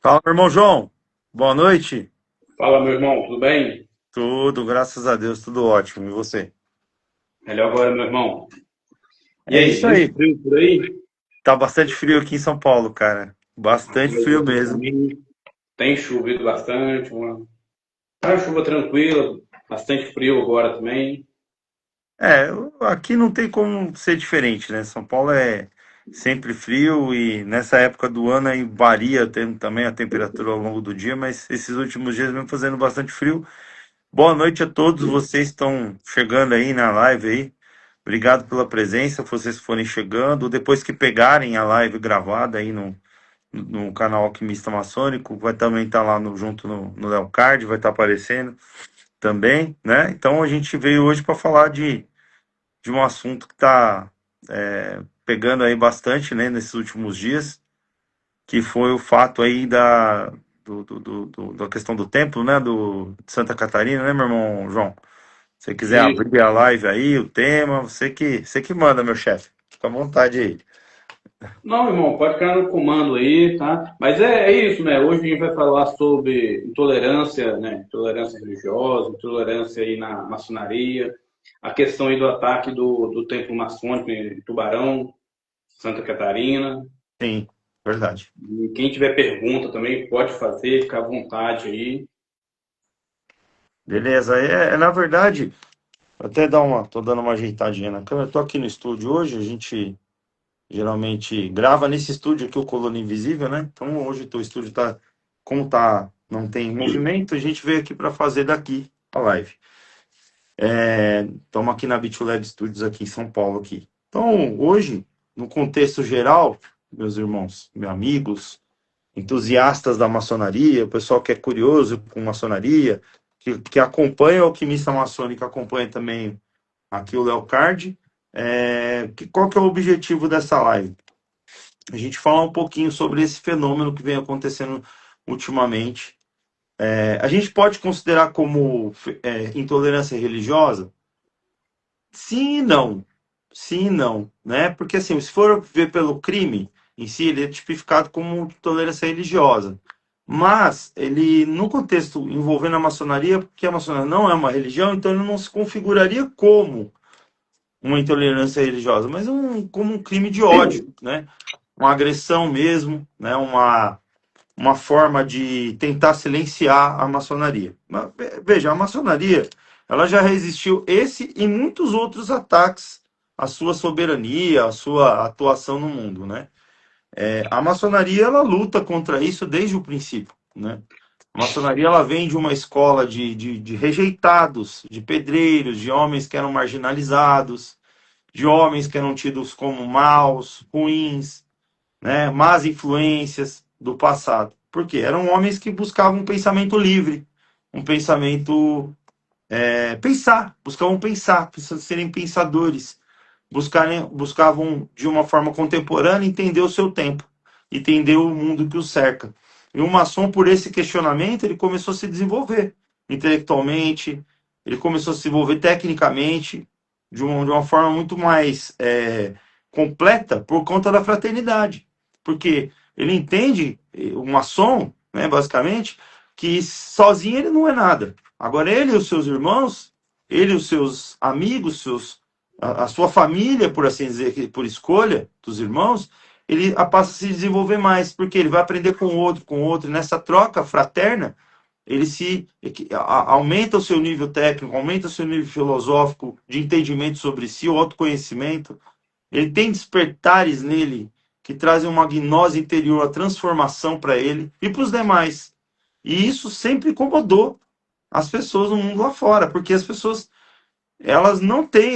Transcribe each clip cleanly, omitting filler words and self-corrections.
Fala, meu irmão João. Boa noite. Fala, meu irmão, tudo bem? Tudo, graças a Deus, tudo ótimo. E você? Melhor agora, meu irmão. E É aí, isso muito aí. frio por aí? Tá bastante frio aqui em São Paulo, cara. Bastante Rapaz, frio aqui mesmo. também tem chovido bastante, uma chuva tranquila, bastante frio agora também. Aqui não tem como ser diferente, né? São Paulo é sempre frio e nessa época do ano aí varia também a temperatura ao longo do dia, mas esses últimos dias mesmo fazendo bastante frio. Boa noite a todos vocês que estão chegando aí na live aí. Obrigado pela presença, vocês que forem chegando. Depois que pegarem a live gravada aí no canal Alquimista Maçônico, vai também estar lá junto no Leocard, vai estar aparecendo também, né? Então a gente veio hoje para falar de um assunto que está pegando aí bastante, né, nesses últimos dias, que foi o fato aí da questão do templo, né, de Santa Catarina, né, meu irmão João? Se você quiser E, abrir a live aí, o tema, você que manda, meu chefe. Fica à vontade aí. não, irmão, pode ficar no comando aí, tá? Mas é isso, né? Hoje a gente vai falar sobre intolerância, né? Intolerância religiosa, intolerância aí na maçonaria, a questão aí do ataque do templo maçônico em Tubarão, Santa Catarina. Sim, verdade. E quem tiver pergunta também pode fazer, fica à vontade aí. Beleza, na verdade, tô dando uma ajeitadinha na câmera. Tô aqui no estúdio hoje, a gente geralmente grava nesse estúdio aqui, o Coluna Invisível, né? Então hoje o estúdio não tem movimento, a gente veio aqui para fazer daqui a live. Estamos aqui na BitLab Studios aqui em São Paulo aqui. Então, hoje, no contexto geral, meus irmãos, meus amigos, entusiastas da maçonaria, o pessoal que é curioso com maçonaria, que acompanha o Alquimista Maçônico, acompanha também aqui o Leocard. Qual que é o objetivo dessa live? A gente falar um pouquinho sobre esse fenômeno que vem acontecendo ultimamente. A gente pode considerar como intolerância religiosa? Sim e não. Sim e não, né? Porque assim, se for ver pelo crime em si, ele é tipificado como intolerância religiosa. Mas ele, no contexto envolvendo a maçonaria, porque a maçonaria não é uma religião, então ele não se configuraria como uma intolerância religiosa, mas como um crime de ódio, né? Uma agressão mesmo, né? Uma forma de tentar silenciar a maçonaria. Mas, veja, a maçonaria ela já resistiu esse e muitos outros ataques à sua soberania, à sua atuação no mundo, né? A maçonaria ela luta contra isso desde o princípio, né? A maçonaria ela vem de uma escola de rejeitados, de pedreiros, de homens que eram marginalizados, de homens que eram tidos como maus, ruins, né, más influências do passado. Por quê? Eram homens que buscavam um pensamento livre, um pensamento. Buscavam pensar, serem pensadores, buscavam de uma forma contemporânea entender o seu tempo, entender o mundo que o cerca. E o maçom, por esse questionamento, ele começou a se desenvolver intelectualmente, ele começou a se desenvolver tecnicamente, de uma forma muito mais completa por conta da fraternidade. Porque ele entende, o maçom, né, basicamente, que sozinho ele não é nada. Agora, ele e os seus irmãos, ele e os seus amigos, a sua família, por assim dizer, por escolha dos irmãos, ele passa a se desenvolver mais, porque ele vai aprender com o outro, e nessa troca fraterna, ele aumenta o seu nível técnico, aumenta o seu nível filosófico, de entendimento sobre si, o autoconhecimento. Ele tem despertares nele que trazem uma gnose interior, a transformação para ele e para os demais. E isso sempre incomodou as pessoas no mundo lá fora, porque as pessoas elas não têm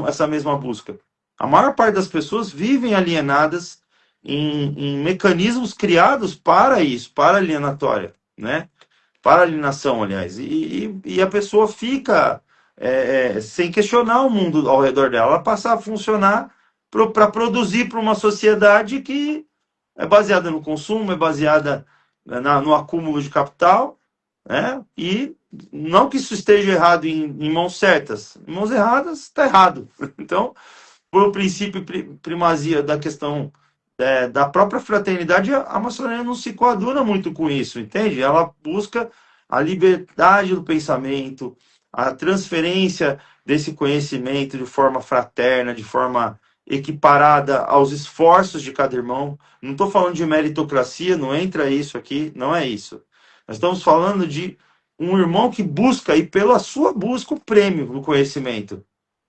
essa mesma busca. A maior parte das pessoas vivem alienadas em mecanismos criados para isso, para alienatória, né? Para alienação, aliás. E a pessoa fica sem questionar o mundo ao redor dela. Ela passa a funcionar para produzir para uma sociedade que é baseada no consumo, é baseada no acúmulo de capital, né? E não que isso esteja errado em mãos certas, em mãos erradas está errado. Então, por princípio primazia da questão, da própria fraternidade, a maçonaria não se coaduna muito com isso, entende? Ela busca a liberdade do pensamento, a transferência desse conhecimento de forma fraterna, de forma equiparada aos esforços de cada irmão. Não estou falando de meritocracia, não entra isso aqui, não é isso. Nós estamos falando de um irmão que busca, e pela sua busca, o prêmio do conhecimento.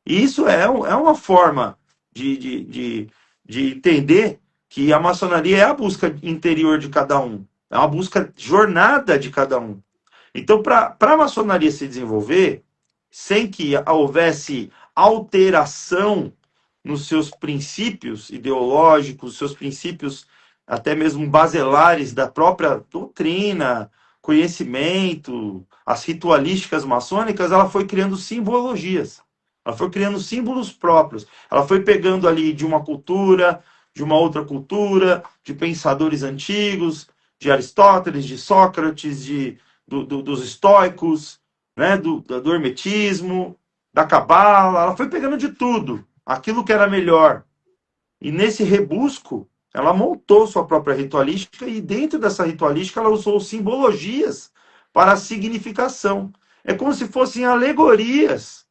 E isso é uma forma de entender que a maçonaria é a busca interior de cada um, é uma busca jornada de cada um. Então, para a maçonaria se desenvolver, sem que houvesse alteração nos seus princípios ideológicos, seus princípios até mesmo baselares da própria doutrina, conhecimento, as ritualísticas maçônicas, ela foi criando simbologias. Ela foi criando símbolos próprios. Ela foi pegando ali de uma cultura, de uma outra cultura, de pensadores antigos, de Aristóteles, de Sócrates, dos estoicos, né, do hermetismo, da cabala. Ela foi pegando de tudo, aquilo que era melhor. E nesse rebusco, ela montou sua própria ritualística e dentro dessa ritualística ela usou simbologias para a significação. É como se fossem alegorias,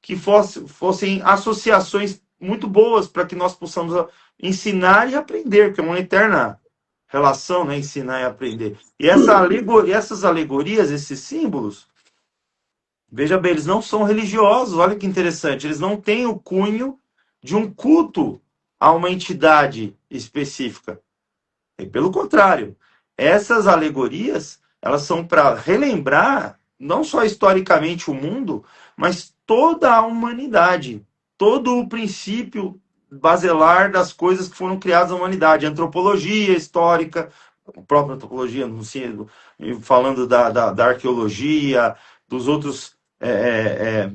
que fossem associações muito boas para que nós possamos ensinar e aprender, que é uma eterna relação, né? Ensinar e aprender. E essas alegorias, esses símbolos, veja bem, eles não são religiosos, olha que interessante, eles não têm o cunho de um culto a uma entidade específica. E pelo contrário, essas alegorias, elas são para relembrar não só historicamente o mundo, mas toda a humanidade, todo o princípio basilar das coisas que foram criadas na humanidade, antropologia histórica, a própria antropologia, falando da arqueologia, dos outros,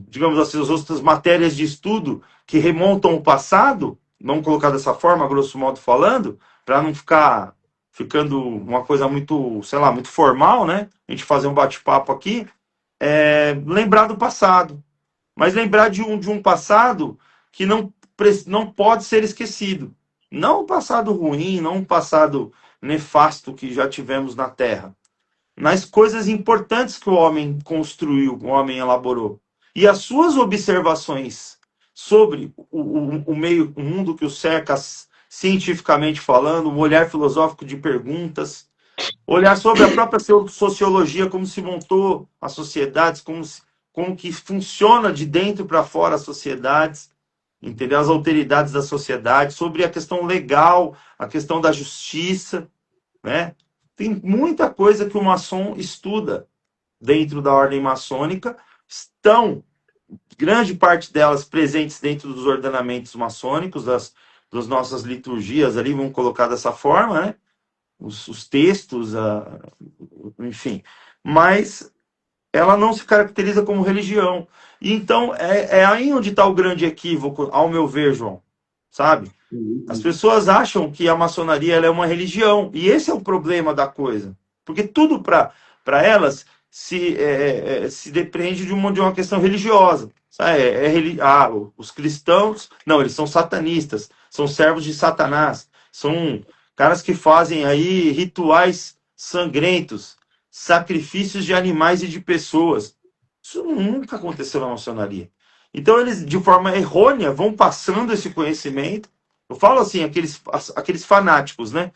digamos assim, as outras matérias de estudo que remontam ao passado, vamos colocar dessa forma, grosso modo falando, para não ficar ficando uma coisa muito, sei lá, muito formal, né? A gente fazer um bate-papo aqui, lembrar do passado, mas lembrar de um passado que não pode ser esquecido. Não um passado ruim, não um passado nefasto que já tivemos na Terra, mas coisas importantes que o homem construiu, o homem elaborou. E as suas observações sobre o meio, o mundo que o cerca, cientificamente falando, um olhar filosófico de perguntas, olhar sobre a própria sociologia, como se montou as sociedades, como que funciona de dentro para fora as sociedades, entendeu? As alteridades da sociedade, sobre a questão legal, a questão da justiça, né? Tem muita coisa que o maçom estuda dentro da ordem maçônica, grande parte delas presentes dentro dos ordenamentos maçônicos, das nossas liturgias ali, vamos colocar dessa forma, né? Os textos, enfim. Mas ela não se caracteriza como religião. E então, é aí onde está o grande equívoco, ao meu ver, João. Sabe? As pessoas acham que a maçonaria ela é uma religião. E esse é o problema da coisa. Porque tudo para elas se depende de uma questão religiosa. Sabe? Os cristãos, não, eles são satanistas, são servos de Satanás, são caras que fazem aí rituais sangrentos, sacrifícios de animais e de pessoas. Isso nunca aconteceu na maçonaria. Então eles, de forma errônea, vão passando esse conhecimento. Eu falo assim, aqueles fanáticos, né?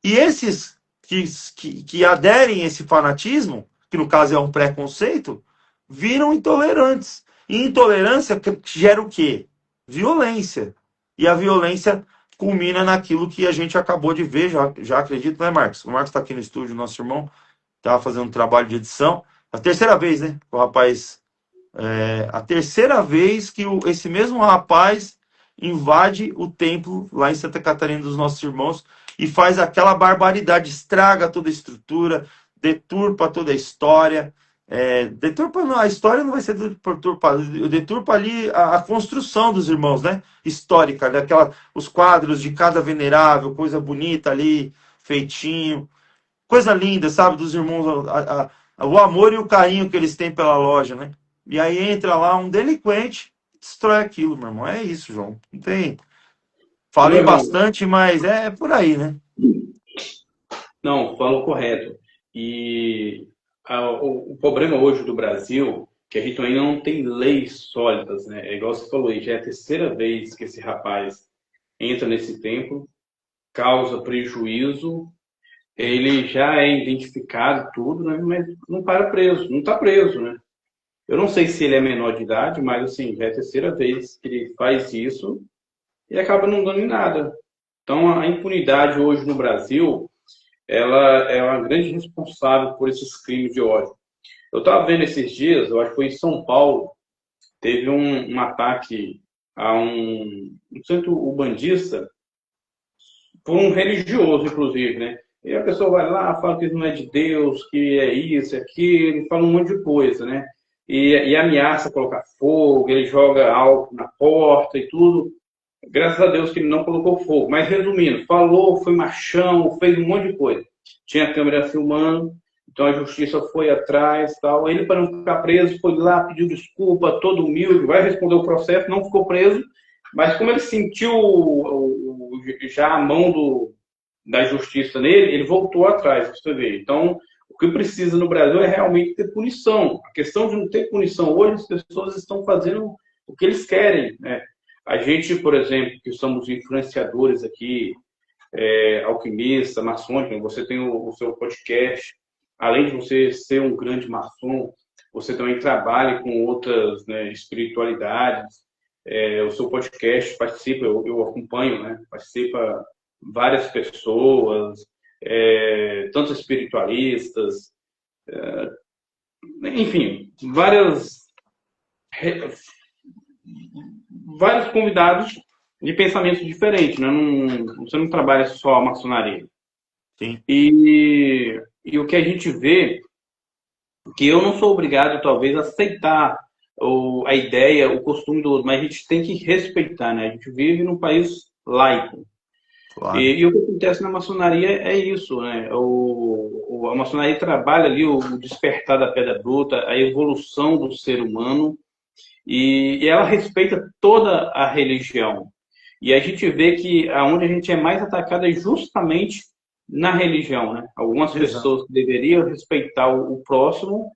E esses que aderem a esse fanatismo, que no caso é um preconceito, viram intolerantes. E intolerância gera o quê? Violência. E a violência culmina naquilo que a gente acabou de ver, já acredito, né, Marcos? O Marcos está aqui no estúdio, nosso irmão, estava fazendo um trabalho de edição. A terceira vez, né? O rapaz. A terceira vez que esse mesmo rapaz invade o templo lá em Santa Catarina dos nossos irmãos e faz aquela barbaridade, estraga toda a estrutura, deturpa toda a história. A história não vai ser deturpada, deturpa ali a construção dos irmãos, né? Histórica, os quadros de cada venerável, coisa bonita ali, feitinho, coisa linda, sabe? Dos irmãos, o amor e o carinho que eles têm pela loja, né? E aí entra lá um delinquente, destrói aquilo, meu irmão. É isso, João. Não tem. Ô, meu Falei irmão, bastante, mas é por aí, né? não, falou correto. E o problema hoje do Brasil, que a gente ainda não tem leis sólidas, né? É igual você falou aí, já é a terceira vez que esse rapaz entra nesse templo, causa prejuízo, ele já é identificado tudo, né? Mas não para preso, não está preso, né? Eu não sei se ele é menor de idade, mas assim, já é a terceira vez que ele faz isso e acaba não dando em nada. Então, a impunidade hoje no Brasil, ela é uma grande responsável por esses crimes de ódio. Eu estava vendo esses dias, eu acho que foi em São Paulo, teve um ataque a um centro umbandista por um religioso, inclusive, né? E a pessoa vai lá, fala que não é de Deus, que é isso, é aquilo, fala um monte de coisa, né? E ameaça colocar fogo, ele joga álcool na porta e tudo. Graças a Deus que ele não colocou fogo. Mas resumindo, falou, foi machão, fez um monte de coisa. Tinha câmera filmando, então a justiça foi atrás, tal. Ele, para não ficar preso, foi lá, pediu desculpa, todo humilde, vai responder o processo, não ficou preso. Mas como ele sentiu já a mão da justiça nele, ele voltou atrás, você vê. Então, o que precisa no Brasil é realmente ter punição. A questão de não ter punição hoje, as pessoas estão fazendo o que eles querem, né? A gente, por exemplo, que somos influenciadores aqui, alquimista, maçônico, você tem o seu podcast, além de você ser um grande maçom, você também trabalha com outras, né, espiritualidades, o seu podcast participa, eu acompanho, né, participa várias pessoas, tanto espiritualistas, enfim, vários convidados de pensamentos diferentes, né? Você não trabalha só a maçonaria. Sim. E o que a gente vê, que eu não sou obrigado, talvez, a aceitar a ideia, o costume do outro, mas a gente tem que respeitar, né? A gente vive num país laico. Claro. E o que acontece na maçonaria é isso, né? A maçonaria trabalha ali o despertar da pedra bruta, a evolução do ser humano, e ela respeita toda a religião. E a gente vê que aonde a gente é mais atacado é justamente na religião, né? Algumas Exato. pessoas que deveriam respeitar o próximo,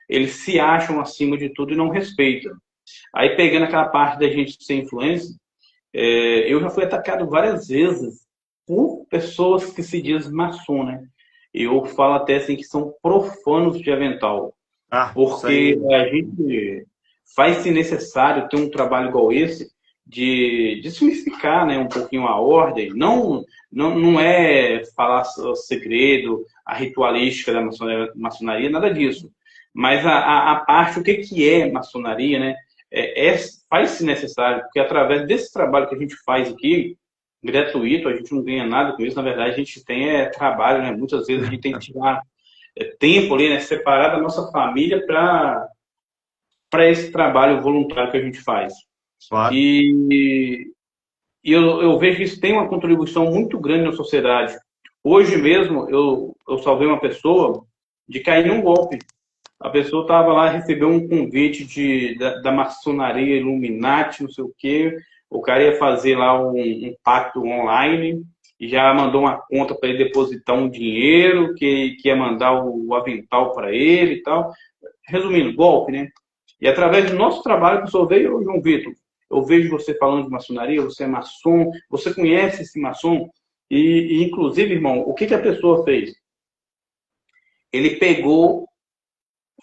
eles se acham acima de tudo e não respeitam. Aí pegando aquela parte da gente ser influência, eu já fui atacado várias vezes por pessoas que se dizem maçom, né? Eu falo até assim que são profanos de avental, Ah, isso porque aí. a gente faz-se necessário ter um trabalho igual esse de desmistificar, né, um pouquinho a ordem. Não é falar o segredo, a ritualística da maçonaria, nada disso. Mas a parte, o que é maçonaria, né, faz-se necessário, porque através desse trabalho que a gente faz aqui, gratuito, a gente não ganha nada com isso, na verdade a gente tem trabalho, né? Muitas vezes a gente tem que tirar tempo ali, né, separar da nossa família para esse trabalho voluntário que a gente faz. Claro. E, eu vejo que isso tem uma contribuição muito grande na sociedade. Hoje mesmo, eu salvei uma pessoa de cair num golpe. A pessoa estava lá, recebeu um convite da maçonaria Illuminati, não sei o quê. O cara ia fazer lá um pacto online e já mandou uma conta para ele depositar um dinheiro, que ia mandar o avental para ele e tal. Resumindo, golpe, né? E através do nosso trabalho, a pessoa veio, João Vitor, eu vejo você falando de maçonaria, você é maçom, você conhece esse maçom? Inclusive, irmão, o que a pessoa fez? Ele pegou,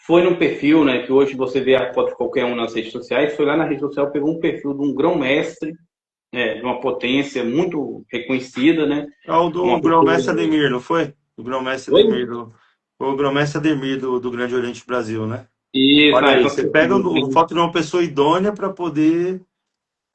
foi num perfil, né, que hoje você vê a foto de qualquer um nas redes sociais, foi lá na rede social, pegou um perfil de um grão-mestre, de uma potência muito reconhecida, né? É o do Uma pessoa... Grão-Mestre Ademir, não foi? O Grão-Mestre Oi? Ademir foi o Grão-Mestre Ademir do Grande Oriente Brasil, né? Isso, Olha aí, então, você pega o foto de uma pessoa idônea para poder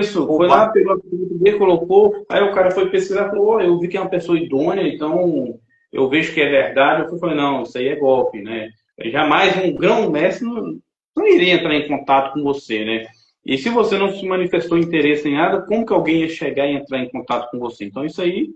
isso, foi lá, roubar. pegou a pergunta dele, colocou, aí o cara foi pesquisar e falou, eu vi que é uma pessoa idônea, então eu vejo que é verdade. Eu falei, não, isso aí é golpe, né? Jamais um grão-mestre não iria entrar em contato com você, né? E se você não se manifestou interesse em nada, como que alguém ia chegar e entrar em contato com você? Então isso aí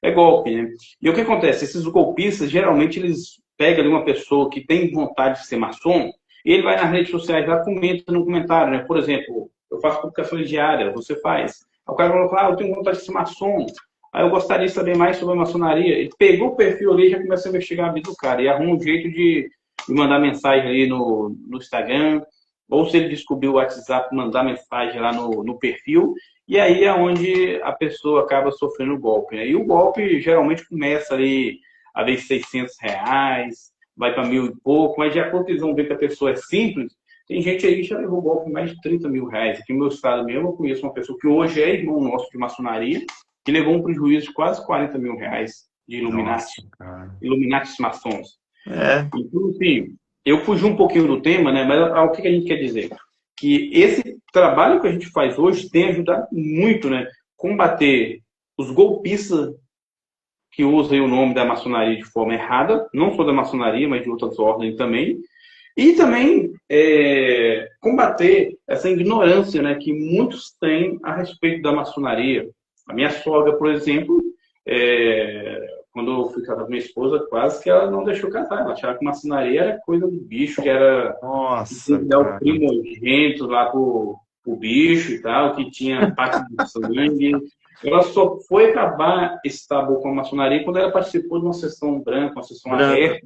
é golpe, né? E o que acontece? Esses golpistas, geralmente, eles pegam ali uma pessoa que tem vontade de ser maçom, e ele vai nas redes sociais lá, comenta no comentário, né? Por exemplo, eu faço publicações diárias, você faz. Aí o cara falou, eu tenho vontade de ser maçom. Aí eu gostaria de saber mais sobre a maçonaria. Ele pegou o perfil ali e já começou a investigar a vida do cara. E arruma um jeito de mandar mensagem ali no Instagram. Ou se ele descobriu o WhatsApp, mandar mensagem lá no perfil. E aí é onde a pessoa acaba sofrendo o golpe, né? E o golpe geralmente começa ali a ver R$ 600, vai para 1.000 e pouco, mas de acordo que eles vão ver que a pessoa é simples, tem gente aí que já levou golpe de mais de R$ 30.000. Aqui no meu estado mesmo, eu conheço uma pessoa que hoje é irmão nosso de maçonaria, que levou um prejuízo de quase R$ 40.000 de Nossa, Illuminati, cara. Illuminati maçons. É, Então, assim, eu fugi um pouquinho do tema, né? Mas o que a gente quer dizer? Que esse trabalho que a gente faz hoje tem ajudado muito, né? Combater os golpistas que usam o nome da maçonaria de forma errada, não só da maçonaria, mas de outras ordens também, e também combater essa ignorância, né, que muitos têm a respeito da maçonaria. A minha sogra, por exemplo, quando eu fui casar com minha esposa, quase que ela não deixou casar. Ela achava que maçonaria era coisa do bicho, que era que tinha nossa, que dar o cara. primogênito lá pro bicho e tal, que tinha parte do sangue. Ela só foi acabar esse tabu com a maçonaria quando ela participou de uma sessão branca, uma sessão Branca. aberta,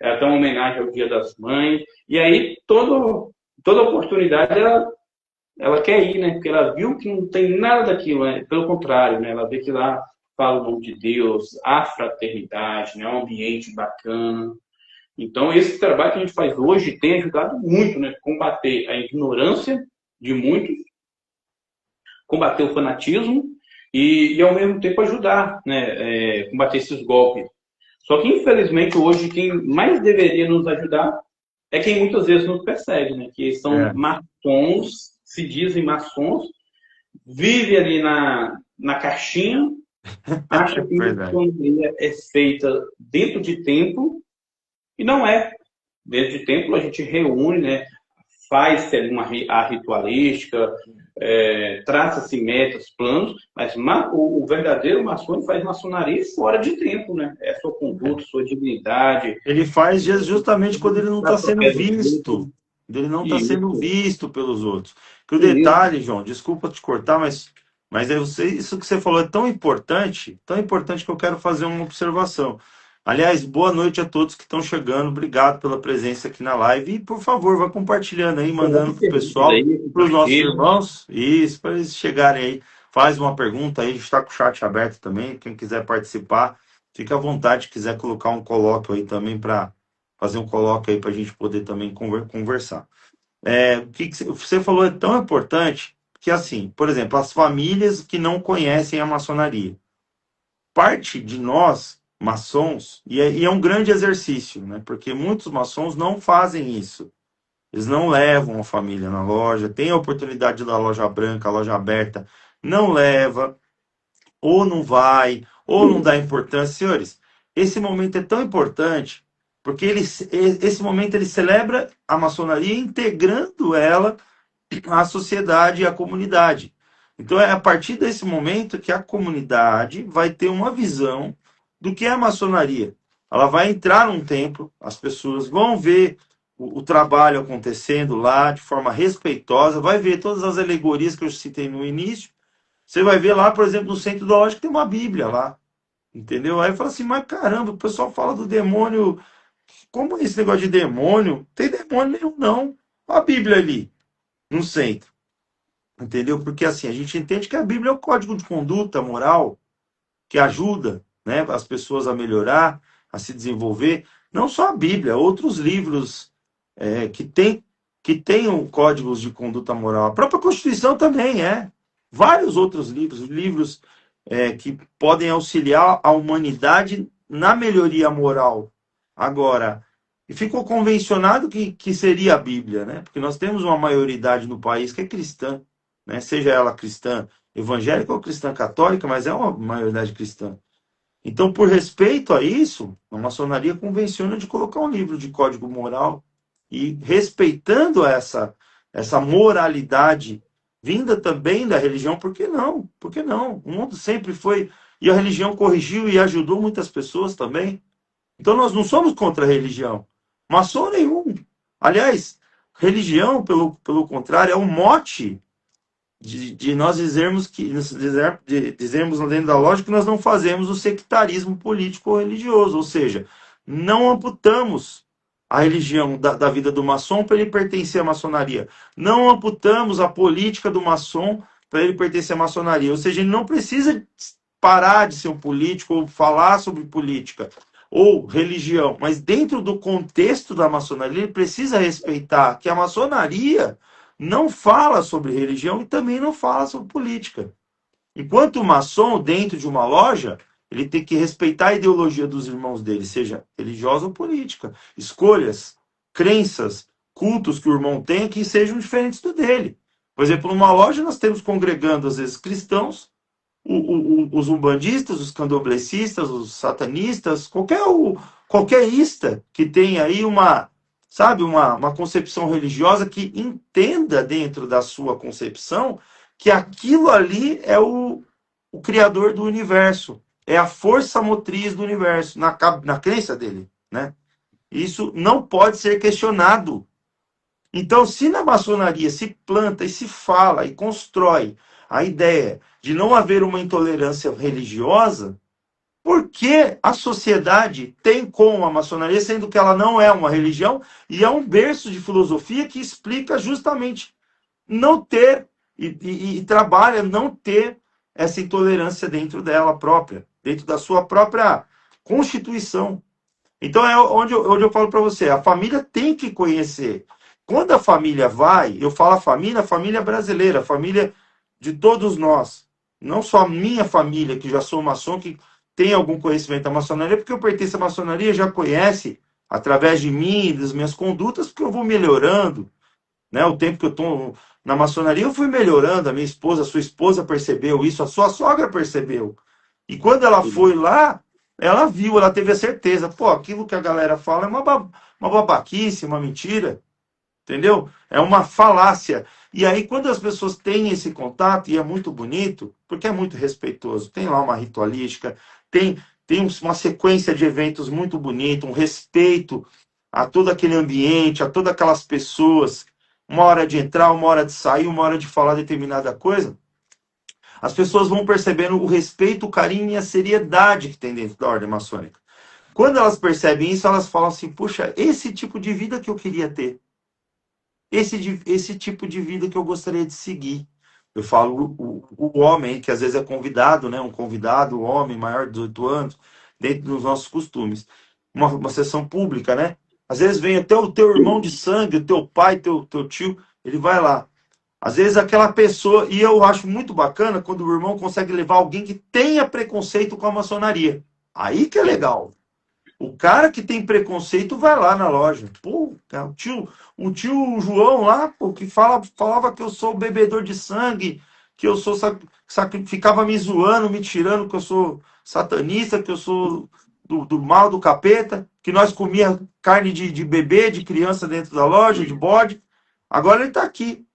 até uma homenagem ao Dia das Mães. E aí, toda oportunidade ela quer ir, né? Porque ela viu que não tem nada daquilo, né? Pelo contrário, né? Ela vê que lá fala o nome de Deus, a fraternidade, né? Um ambiente bacana. Então, esse trabalho que a gente faz hoje tem ajudado muito, né? Combater a ignorância de muitos, combater o fanatismo e ao mesmo tempo ajudar, né? Combater esses golpes. Só que, infelizmente, hoje, quem mais deveria nos ajudar é quem muitas vezes nos persegue, né? Que são É, maçons, se dizem maçons, vive ali na caixinha, acha que a verdade. maçonaria é feita dentro de templo, e não é. Dentro de templo a gente reúne, né? Faz-se ali a ritualística, traça-se metas, planos, mas o verdadeiro maçom faz maçonaria fora de templo, né? É sua conduta, sua dignidade, Ele faz justamente quando ele não está sendo atropela o visto. outro, Quando ele não está e sendo isso, visto pelos outros. Que o isso, detalhe, João, desculpa te cortar, mas isso que você falou é tão importante que eu quero fazer uma observação. Aliás, boa noite a todos que estão chegando. Obrigado pela presença aqui na live. E, por favor, vá compartilhando aí, mandando coloque para o perguntas pessoal, aí, para os nossos compartilhe. irmãos. Isso, para eles chegarem aí. Faz uma pergunta aí, a gente está com o chat aberto também. Quem quiser participar. Fique à vontade, quiser colocar um colóquio aí também para fazer um colóquio aí para a gente poder também conversar. O que você falou é tão importante que, assim, por exemplo, as famílias que não conhecem a maçonaria. Parte de nós, maçons, e é um grande exercício, né? Porque muitos maçons não fazem isso. Eles não levam a família na loja, tem a oportunidade da loja branca, a loja aberta, não leva, ou não vai, ou não dá importância. Senhores, esse momento é tão importante, porque esse momento ele celebra a maçonaria integrando ela à sociedade e à comunidade. Então é a partir desse momento que a comunidade vai ter uma visão do que é a maçonaria. Ela vai entrar num templo, as pessoas vão ver o trabalho acontecendo lá de forma respeitosa, vai ver todas as alegorias que eu citei no início. Você vai ver lá, por exemplo, no centro da loja que tem uma Bíblia lá. Entendeu? Aí fala assim, mas caramba, o pessoal fala do demônio. Como é esse negócio de demônio? Não tem demônio nenhum, não. Olha a Bíblia ali, no centro. Entendeu? Porque assim, a gente entende que a Bíblia é o código de conduta moral que ajuda, né, as pessoas a melhorar, a se desenvolver. Não só a Bíblia, outros livros que tenham códigos de conduta moral. A própria Constituição também é. Vários outros livros que podem auxiliar a humanidade na melhoria moral. Agora, ficou convencionado que seria a Bíblia, né? Porque nós temos uma maioridade no país que é cristã, né? Seja ela cristã evangélica ou cristã católica, mas é uma maioridade cristã. Então, por respeito a isso, a maçonaria convenciona de colocar um livro de código moral e respeitando essa moralidade vinda também da religião, por que não? Por que não? O mundo sempre foi, e a religião corrigiu e ajudou muitas pessoas também. Então nós não somos contra a religião, maçom nenhum. Aliás, religião, pelo contrário, é um mote de nós dizermos dizermos dentro da lógica que nós não fazemos o sectarismo político ou religioso, ou seja, não amputamos a religião da vida do maçom para ele pertencer à maçonaria. Não amputamos a política do maçom para ele pertencer à maçonaria. Ou seja, ele não precisa parar de ser um político ou falar sobre política ou religião, mas dentro do contexto da maçonaria, ele precisa respeitar que a maçonaria não fala sobre religião e também não fala sobre política. Enquanto o maçom, dentro de uma loja, ele tem que respeitar a ideologia dos irmãos dele, seja religiosa ou política. Escolhas, crenças, cultos que o irmão tem que sejam diferentes do dele. Por exemplo, numa loja nós temos congregando, às vezes, cristãos, os umbandistas, os candoblecistas, os satanistas, qualquer ista que tenha aí uma concepção religiosa que entenda dentro da sua concepção que aquilo ali é o criador do universo, é a força motriz do universo, na crença dele, né? Isso não pode ser questionado. Então, se na maçonaria se planta e se fala e constrói a ideia de não haver uma intolerância religiosa, por que a sociedade tem como a maçonaria, sendo que ela não é uma religião e é um berço de filosofia que explica justamente não ter e trabalha não ter essa intolerância dentro dela própria, dentro da sua própria constituição. Então é onde eu falo para você, a família tem que conhecer. Quando a família vai, eu falo a família brasileira, a família de todos nós. Não só a minha família, que já sou maçom, que tem algum conhecimento da maçonaria, porque eu pertenço à maçonaria, já conhece através de mim e das minhas condutas, porque eu vou melhorando, né? O tempo que eu estou na maçonaria, eu fui melhorando. A minha esposa, a sua esposa percebeu isso, a sua sogra percebeu. E quando ela foi lá, ela viu, ela teve a certeza. Pô, aquilo que a galera fala é uma babaquice, uma mentira. Entendeu? É uma falácia. E aí, quando as pessoas têm esse contato, e é muito bonito, porque é muito respeitoso, tem lá uma ritualística, tem uma sequência de eventos muito bonito, um respeito a todo aquele ambiente, a todas aquelas pessoas, uma hora de entrar, uma hora de sair, uma hora de falar determinada coisa, as pessoas vão percebendo o respeito, o carinho e a seriedade que tem dentro da ordem maçônica. Quando elas percebem isso, elas falam assim, puxa, esse tipo de vida que eu queria ter. Esse tipo de vida que eu gostaria de seguir. Eu falo o homem, que às vezes é convidado, né? Um convidado, um homem maior de 18 anos, dentro dos nossos costumes. Uma sessão pública, né? Às vezes vem até o teu irmão de sangue, o teu pai, teu tio, ele vai lá. Às vezes aquela pessoa, e eu acho muito bacana quando o irmão consegue levar alguém que tenha preconceito com a maçonaria. Aí que é legal. O cara que tem preconceito vai lá na loja. Pô, o tio João lá, pô, que falava que eu sou bebedor de sangue, que eu sou ficava me zoando, me tirando, que eu sou satanista, que eu sou do mal, do capeta, que nós comia carne de bebê, de criança dentro da loja, de bode. Agora ele está aqui.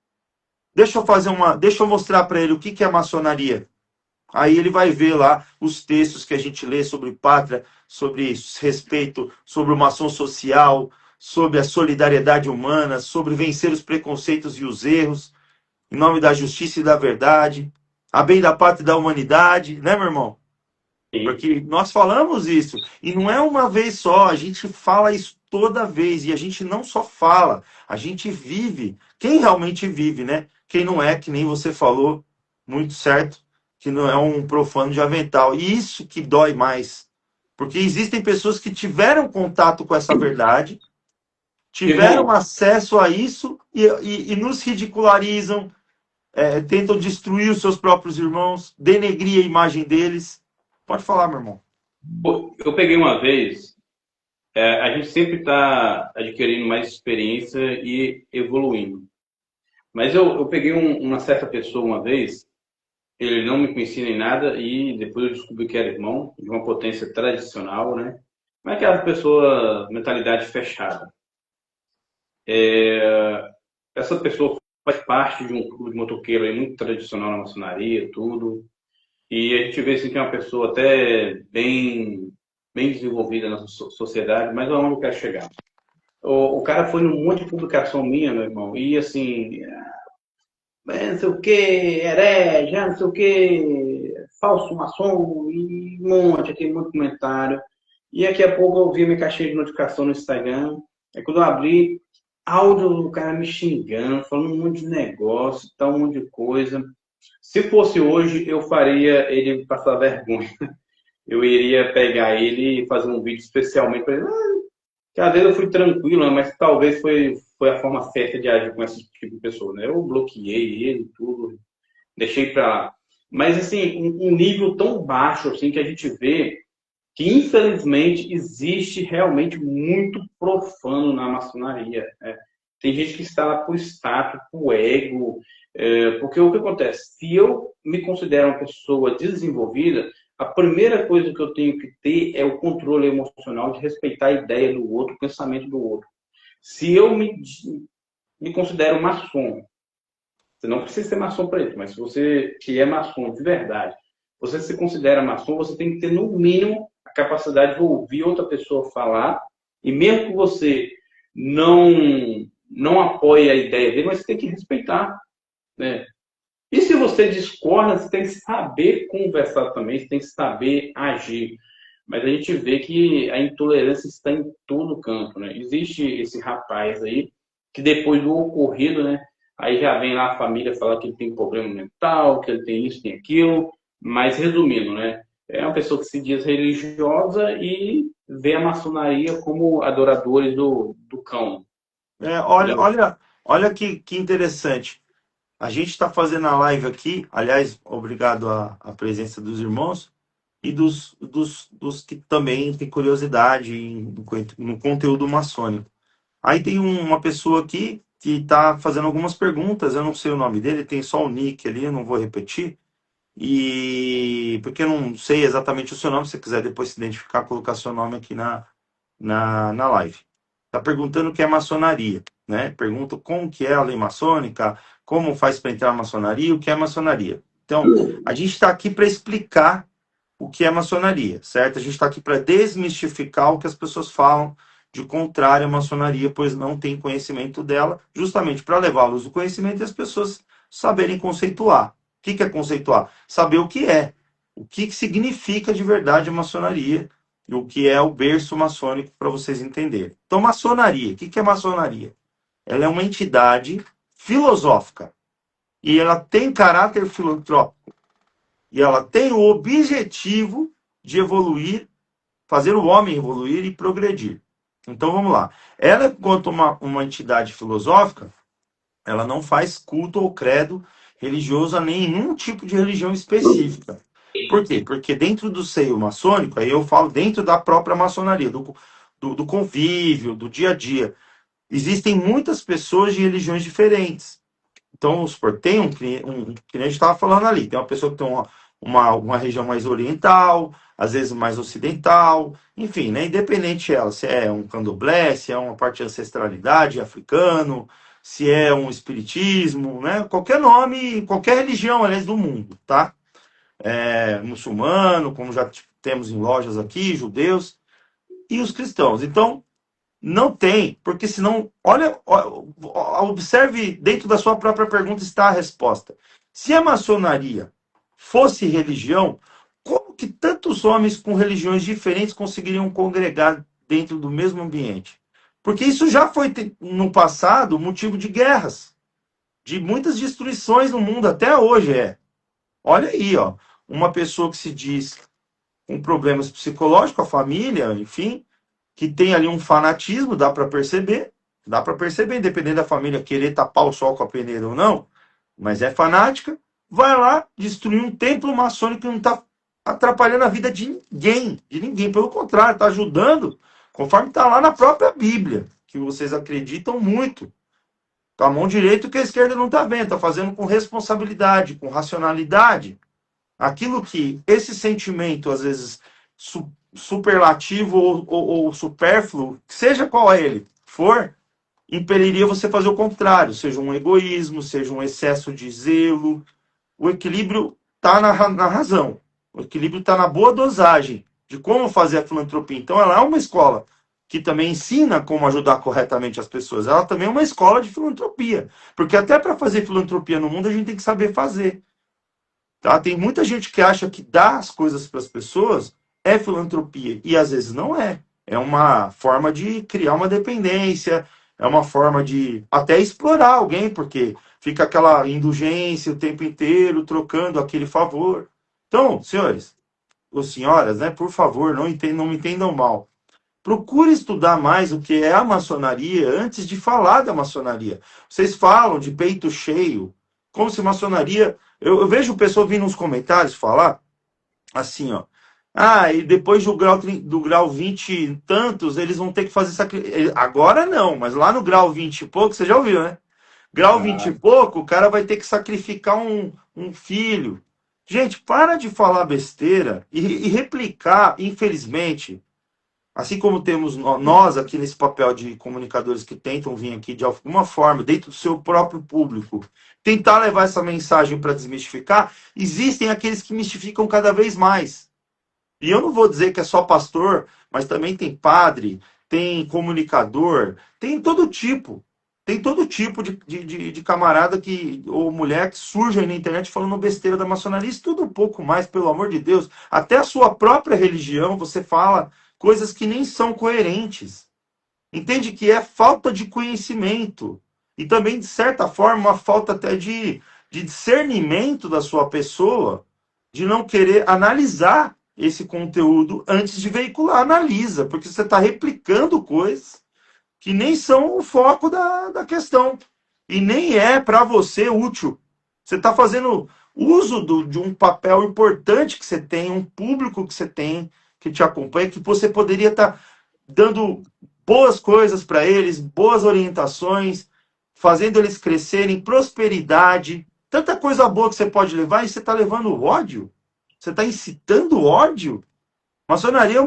Deixa eu mostrar para ele o que é maçonaria. Aí ele vai ver lá os textos que a gente lê sobre pátria, sobre respeito, sobre uma ação social, sobre a solidariedade humana, sobre vencer os preconceitos e os erros, em nome da justiça e da verdade, a bem da pátria e da humanidade, né, meu irmão? Porque nós falamos isso, e não é uma vez só, a gente fala isso toda vez, e a gente não só fala, a gente vive. Quem realmente vive, né? Quem não é, que nem você falou, muito certo, que não é um profano de avental. E isso que dói mais. Porque existem pessoas que tiveram contato com essa verdade, tiveram Irmão, acesso a isso e nos ridicularizam, tentam destruir os seus próprios irmãos, denegrir a imagem deles. Pode falar, meu irmão. eu peguei uma vez, a gente sempre está adquirindo mais experiência e evoluindo. Mas eu peguei uma certa pessoa uma vez, ele não me conhecia nem nada, e depois eu descobri que era irmão de uma potência tradicional, né? Mas aquela pessoa, mentalidade fechada. Essa pessoa faz parte de um clube de motoqueiro aí muito tradicional na maçonaria, tudo. E a gente vê assim, que é uma pessoa até bem desenvolvida na sociedade, mas aonde eu quero chegar? O cara foi num monte de publicação minha, meu irmão, e assim, não sei o que, herege, não sei o que, falso maçom, e um monte, aquele muito comentário. E daqui a pouco eu vi minha caixinha de notificação no Instagram. Aí quando eu abri, áudio do cara me xingando, falando um monte de negócio, tal, um monte de coisa. Se fosse hoje, eu faria ele passar vergonha. Eu iria pegar ele e fazer um vídeo especialmente para ele. Que às vezes eu fui tranquilo, né, mas talvez foi a forma certa de agir com esse tipo de pessoa, né? Eu bloqueei ele, tudo, deixei para lá. Mas, assim, um nível tão baixo, assim, que a gente vê que, infelizmente, existe realmente muito profano na maçonaria, né? Tem gente que está lá por status, por ego, porque o que acontece? Se eu me considero uma pessoa desenvolvida, a primeira coisa que eu tenho que ter é o controle emocional de respeitar a ideia do outro, o pensamento do outro. Se eu me considero maçom, você não precisa ser maçom para isso, mas se você que é maçom de verdade, você se considera maçom, você tem que ter, no mínimo, a capacidade de ouvir outra pessoa falar, e mesmo que você não, não apoie a ideia dele, mas você tem que respeitar, né? E se você discorda, você tem que saber conversar também, você tem que saber agir. Mas a gente vê que a intolerância está em todo canto, né? Existe esse rapaz aí que depois do ocorrido, né? Aí já vem lá a família falar que ele tem problema mental, que ele tem isso, tem aquilo. Mas resumindo, né? É uma pessoa que se diz religiosa e vê a maçonaria como adoradores do cão, Olha, entendeu? olha, olha que interessante. A gente está fazendo a live aqui, aliás, obrigado à presença dos irmãos e dos que também têm curiosidade no conteúdo maçônico. Aí tem uma pessoa aqui que está fazendo algumas perguntas, eu não sei o nome dele, tem só o nick ali, eu não vou repetir, e porque eu não sei exatamente o seu nome, se você quiser depois se identificar, colocar seu nome aqui na live. Está perguntando o que é maçonaria, né? Pergunta como que é a lei maçônica, como faz para entrar na maçonaria, o que é maçonaria. Então, a gente está aqui para explicar o que é maçonaria, certo? A gente está aqui para desmistificar o que as pessoas falam de contrário à maçonaria, pois não tem conhecimento dela, justamente para levá-los do conhecimento e as pessoas saberem conceituar. O que é conceituar? Saber o que significa de verdade a maçonaria e o que é o berço maçônico para vocês entenderem. Então, maçonaria, o que é maçonaria? Ela é uma entidade filosófica e ela tem caráter filantrópico e ela tem o objetivo de evoluir, fazer o homem evoluir e progredir. Então vamos lá. Ela, enquanto uma entidade filosófica, ela não faz culto ou credo religioso a nenhum tipo de religião específica. Por quê? Porque dentro do seio maçônico, aí eu falo dentro da própria maçonaria, do convívio, do dia a dia, existem muitas pessoas de religiões diferentes. Então, vamos supor, tem que a gente estava falando ali, tem uma pessoa que tem uma região mais oriental, às vezes mais ocidental, enfim, né? Independente ela, se é um candomblé, se é uma parte de ancestralidade africano, se é um espiritismo, né? Qualquer nome, qualquer religião, aliás, do mundo, tá? Muçulmano, como já temos em lojas aqui, judeus, e os cristãos. Então, não tem, porque senão, olha, observe, dentro da sua própria pergunta está a resposta. Se a maçonaria fosse religião, como que tantos homens com religiões diferentes conseguiriam congregar dentro do mesmo ambiente? Porque isso já foi, no passado, motivo de guerras, de muitas destruições no mundo, até hoje é. Olha aí, ó, uma pessoa que se diz com problemas psicológicos, a família, enfim, que tem ali um fanatismo, dá para perceber, independente da família querer tapar o sol com a peneira ou não, mas é fanática, vai lá destruir um templo maçônico que não está atrapalhando a vida de ninguém, pelo contrário, está ajudando, conforme está lá na própria Bíblia, que vocês acreditam muito. Com a mão direita que a esquerda não está vendo, está fazendo com responsabilidade, com racionalidade, aquilo que esse sentimento, às vezes, superlativo ou supérfluo, seja qual ele for, impeliria você fazer o contrário, seja um egoísmo, seja um excesso de zelo. O equilíbrio está na razão, o equilíbrio está na boa dosagem de como fazer a filantropia. Então, ela é uma escola que também ensina como ajudar corretamente as pessoas. Ela também é uma escola de filantropia. Porque até para fazer filantropia no mundo, a gente tem que saber fazer. Tá? Tem muita gente que acha que dar as coisas para as pessoas é filantropia. E às vezes não é. É uma forma de criar uma dependência, é uma forma de até explorar alguém, porque fica aquela indulgência o tempo inteiro, trocando aquele favor. Então, senhores ou senhoras, né, por favor, não me entendam mal. Procure estudar mais o que é a maçonaria antes de falar da maçonaria. Vocês falam de peito cheio, como se maçonaria. Eu vejo o pessoal vindo nos comentários falar assim, ó. Ah, e depois do grau 20 e tantos, eles vão ter que fazer sacrifício. Agora não, mas lá no grau 20 e pouco, você já ouviu, né? Grau 20 e Ah, pouco, o cara vai ter que sacrificar um filho. Gente, para de falar besteira e replicar, infelizmente, assim como temos nós aqui nesse papel de comunicadores que tentam vir aqui de alguma forma, dentro do seu próprio público, tentar levar essa mensagem para desmistificar, existem aqueles que mistificam cada vez mais. E eu não vou dizer que é só pastor, mas também tem padre, tem comunicador, tem todo tipo. Tem todo tipo de camarada que, ou mulher que surge aí na internet falando besteira da maçonaria, isso tudo um pouco mais, pelo amor de Deus. Até a sua própria religião, você fala coisas que nem são coerentes. Entende que é falta de conhecimento. E também, de certa forma, uma falta até de discernimento da sua pessoa, de não querer analisar esse conteúdo antes de veicular. Analisa, porque você está replicando coisas que nem são o foco da questão. E nem é para você útil. Você está fazendo uso de um papel importante que você tem, um público que você tem, que te acompanha, que você poderia estar dando boas coisas para eles, boas orientações, fazendo eles crescerem, prosperidade, tanta coisa boa que você pode levar e você está levando ódio. Você está incitando ódio. Maçonaria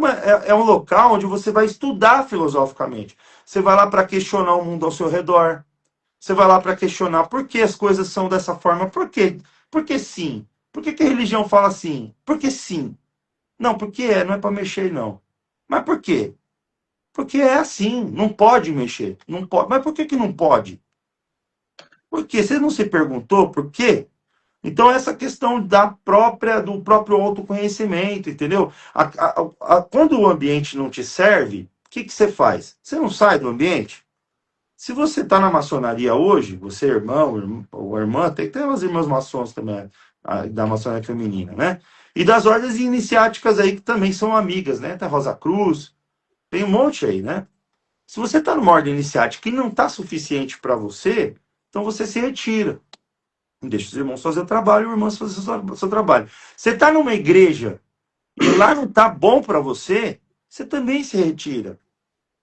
é um local onde você vai estudar filosoficamente. Você vai lá para questionar o mundo ao seu redor. Você vai lá para questionar por que as coisas são dessa forma. Por quê? Porque sim. Por que a religião fala assim? Porque sim. Não, porque não é para mexer, não. Mas por quê? Porque é assim, não pode mexer. Não pode. Mas por que não pode? Porque você não se perguntou por quê? Então, essa questão do próprio autoconhecimento, entendeu? Quando o ambiente não te serve, o que você faz? Você não sai do ambiente? Se você está na maçonaria hoje, você é irmão ou irmã, tem que ter umas irmãs maçons também, da maçonaria feminina, né? E das ordens iniciáticas aí, que também são amigas, né? Tem a Rosa Cruz, tem um monte aí, né? Se você está numa ordem iniciática que não está suficiente para você, então você se retira. Deixa os irmãos fazer o trabalho, os irmãos fazer o seu trabalho. Você está numa igreja e lá não está bom para você, você também se retira.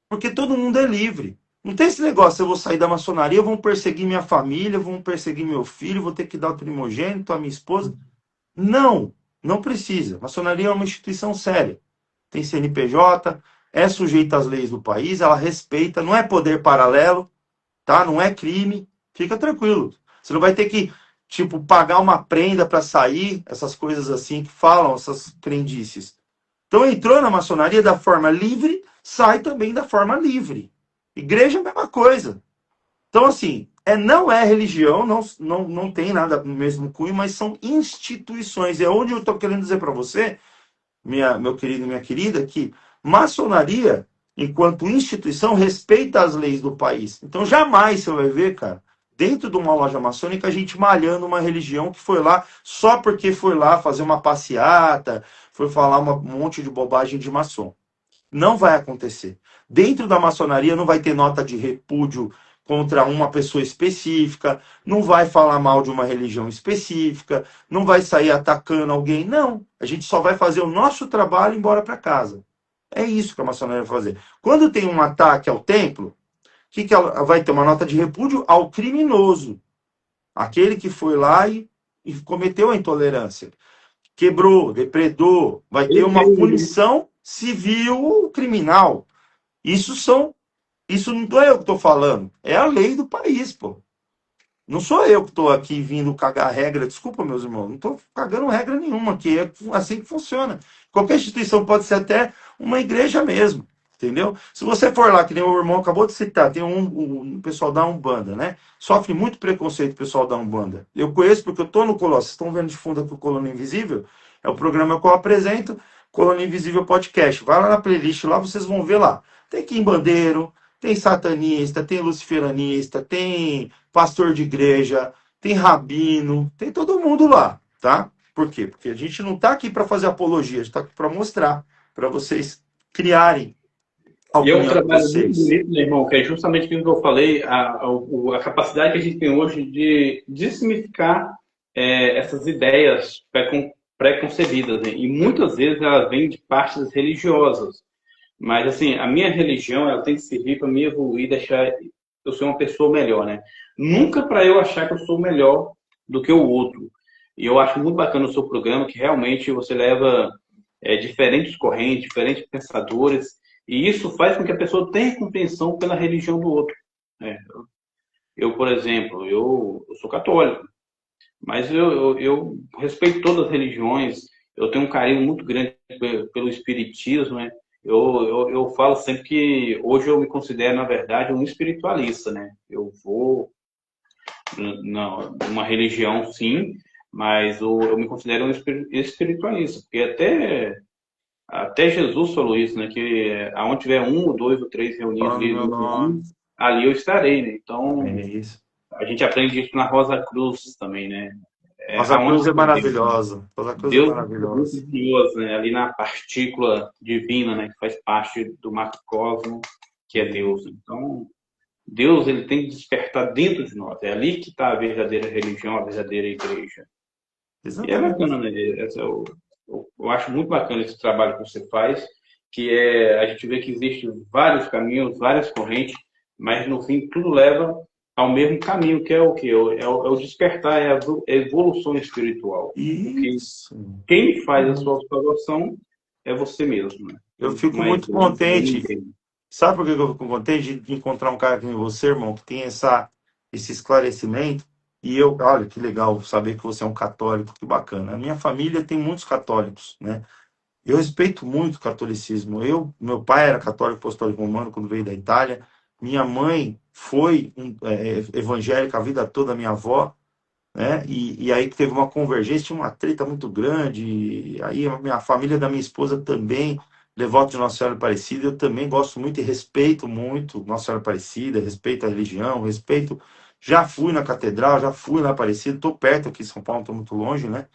Porque todo mundo é livre. Não tem esse negócio, eu vou sair da maçonaria, vão perseguir minha família, vão perseguir meu filho, vou ter que dar o primogênito, a minha esposa. Não, não precisa. Maçonaria é uma instituição séria. Tem CNPJ, é sujeita às leis do país, ela respeita, não é poder paralelo, tá? Não é crime. Fica tranquilo. Você não vai ter que, tipo, pagar uma prenda para sair, essas coisas assim que falam, essas crendices. Então entrou na maçonaria da forma livre, sai também da forma livre. Igreja é a mesma coisa. Então, assim, não é religião, não tem nada no mesmo cunho, mas são instituições. É onde eu estou querendo dizer para você, meu querido e minha querida, que maçonaria, enquanto instituição, respeita as leis do país. Então, jamais você vai ver, cara, dentro de uma loja maçônica, a gente malhando uma religião que foi lá só porque foi lá fazer uma passeata, foi falar um monte de bobagem de maçom. Não vai acontecer. Dentro da maçonaria não vai ter nota de repúdio contra uma pessoa específica, não vai falar mal de uma religião específica, não vai sair atacando alguém. Não. A gente só vai fazer o nosso trabalho e ir embora para casa. É isso que a maçonaria vai fazer. Quando tem um ataque ao templo, o que ela vai ter? Uma nota de repúdio ao criminoso. Aquele que foi lá e cometeu a intolerância. Quebrou, depredou, vai ter uma entendi. punição civil criminal. Isso não sou eu que estou falando, é a lei do país, pô. Não sou eu que estou aqui vindo cagar regra, desculpa, meus irmãos, não estou cagando regra nenhuma, que é assim que funciona. Qualquer instituição pode ser até uma igreja mesmo. Entendeu? Se você for lá, que nem o irmão acabou de citar, tem um pessoal da Umbanda, né? Sofre muito preconceito o pessoal da Umbanda. Eu conheço porque eu tô no Colossus. Vocês estão vendo de fundo aqui o Coluna Invisível? É o programa que eu apresento, Coluna Invisível Podcast. Vai lá na playlist, lá vocês vão ver lá. Tem quimbandeiro, tem satanista, tem luciferanista, tem pastor de igreja, tem rabino, tem todo mundo lá, tá? Por quê? Porque a gente não tá aqui para fazer apologia, a gente tá aqui para mostrar, para vocês criarem a E é um opinião de trabalho muito vocês. bonito, meu irmão, que é justamente aquilo que eu falei, a capacidade que a gente tem hoje de desmistificar essas ideias pré-concebidas, né? E muitas vezes elas vêm de partes religiosas. Mas, assim, a minha religião, ela tem que servir para me evoluir, deixar eu ser uma pessoa melhor, né? Nunca para eu achar que eu sou melhor do que o outro. E eu acho muito bacana o seu programa, que realmente você leva diferentes correntes, diferentes pensadores, e isso faz com que a pessoa tenha compreensão pela religião do outro, né? Eu, por exemplo, eu sou católico, mas eu respeito todas as religiões, eu tenho um carinho muito grande pelo espiritismo, né? Eu falo sempre que hoje eu me considero, na verdade, um espiritualista, né? Eu vou numa religião, sim, mas eu me considero um espiritualista, porque até Jesus falou isso, né? Que aonde tiver um, ou dois, ou três reunidos Falando ali meu no meu nome. nome, ali eu estarei, né? É Então, isso. a gente aprende isso na Rosa Cruz também, né? Rosa Aonde Cruz é tem Deus, né? maravilhosa. Rosa Cruz é Deus é maravilhosa. muito Deus, né? Ali na partícula divina, né? Que faz parte do macrocosmo, que é Deus. Então, Deus ele tem que despertar dentro de nós. É ali que está a verdadeira religião, a verdadeira igreja. E é Exatamente. bacana, né? Eu acho muito bacana esse trabalho que você faz, que a gente vê que existem vários caminhos, várias correntes, mas no fim tudo leva ao mesmo caminho, que é o quê? É o despertar, é a evolução espiritual. Porque Isso. quem faz a sua salvação é você mesmo, né? Eu Muito fico mais muito eu não contente. entendo. Sabe por que eu fico contente de encontrar um cara que nem você, irmão, que tem esse esclarecimento? E eu, olha, que legal saber que você é um católico, que bacana. A minha família tem muitos católicos, né? Eu respeito muito o catolicismo. Meu pai era católico apostólico romano quando veio da Itália. Minha mãe foi evangélica a vida toda, minha avó, né? E aí teve uma convergência, tinha uma treta muito grande. E aí a minha família da minha esposa também, devoto de Nossa Senhora Aparecida, eu também gosto muito e respeito muito Nossa Senhora Aparecida, respeito a religião, respeito. Já fui na catedral, já fui na Aparecida, estou perto aqui em São Paulo, não estou muito longe, né?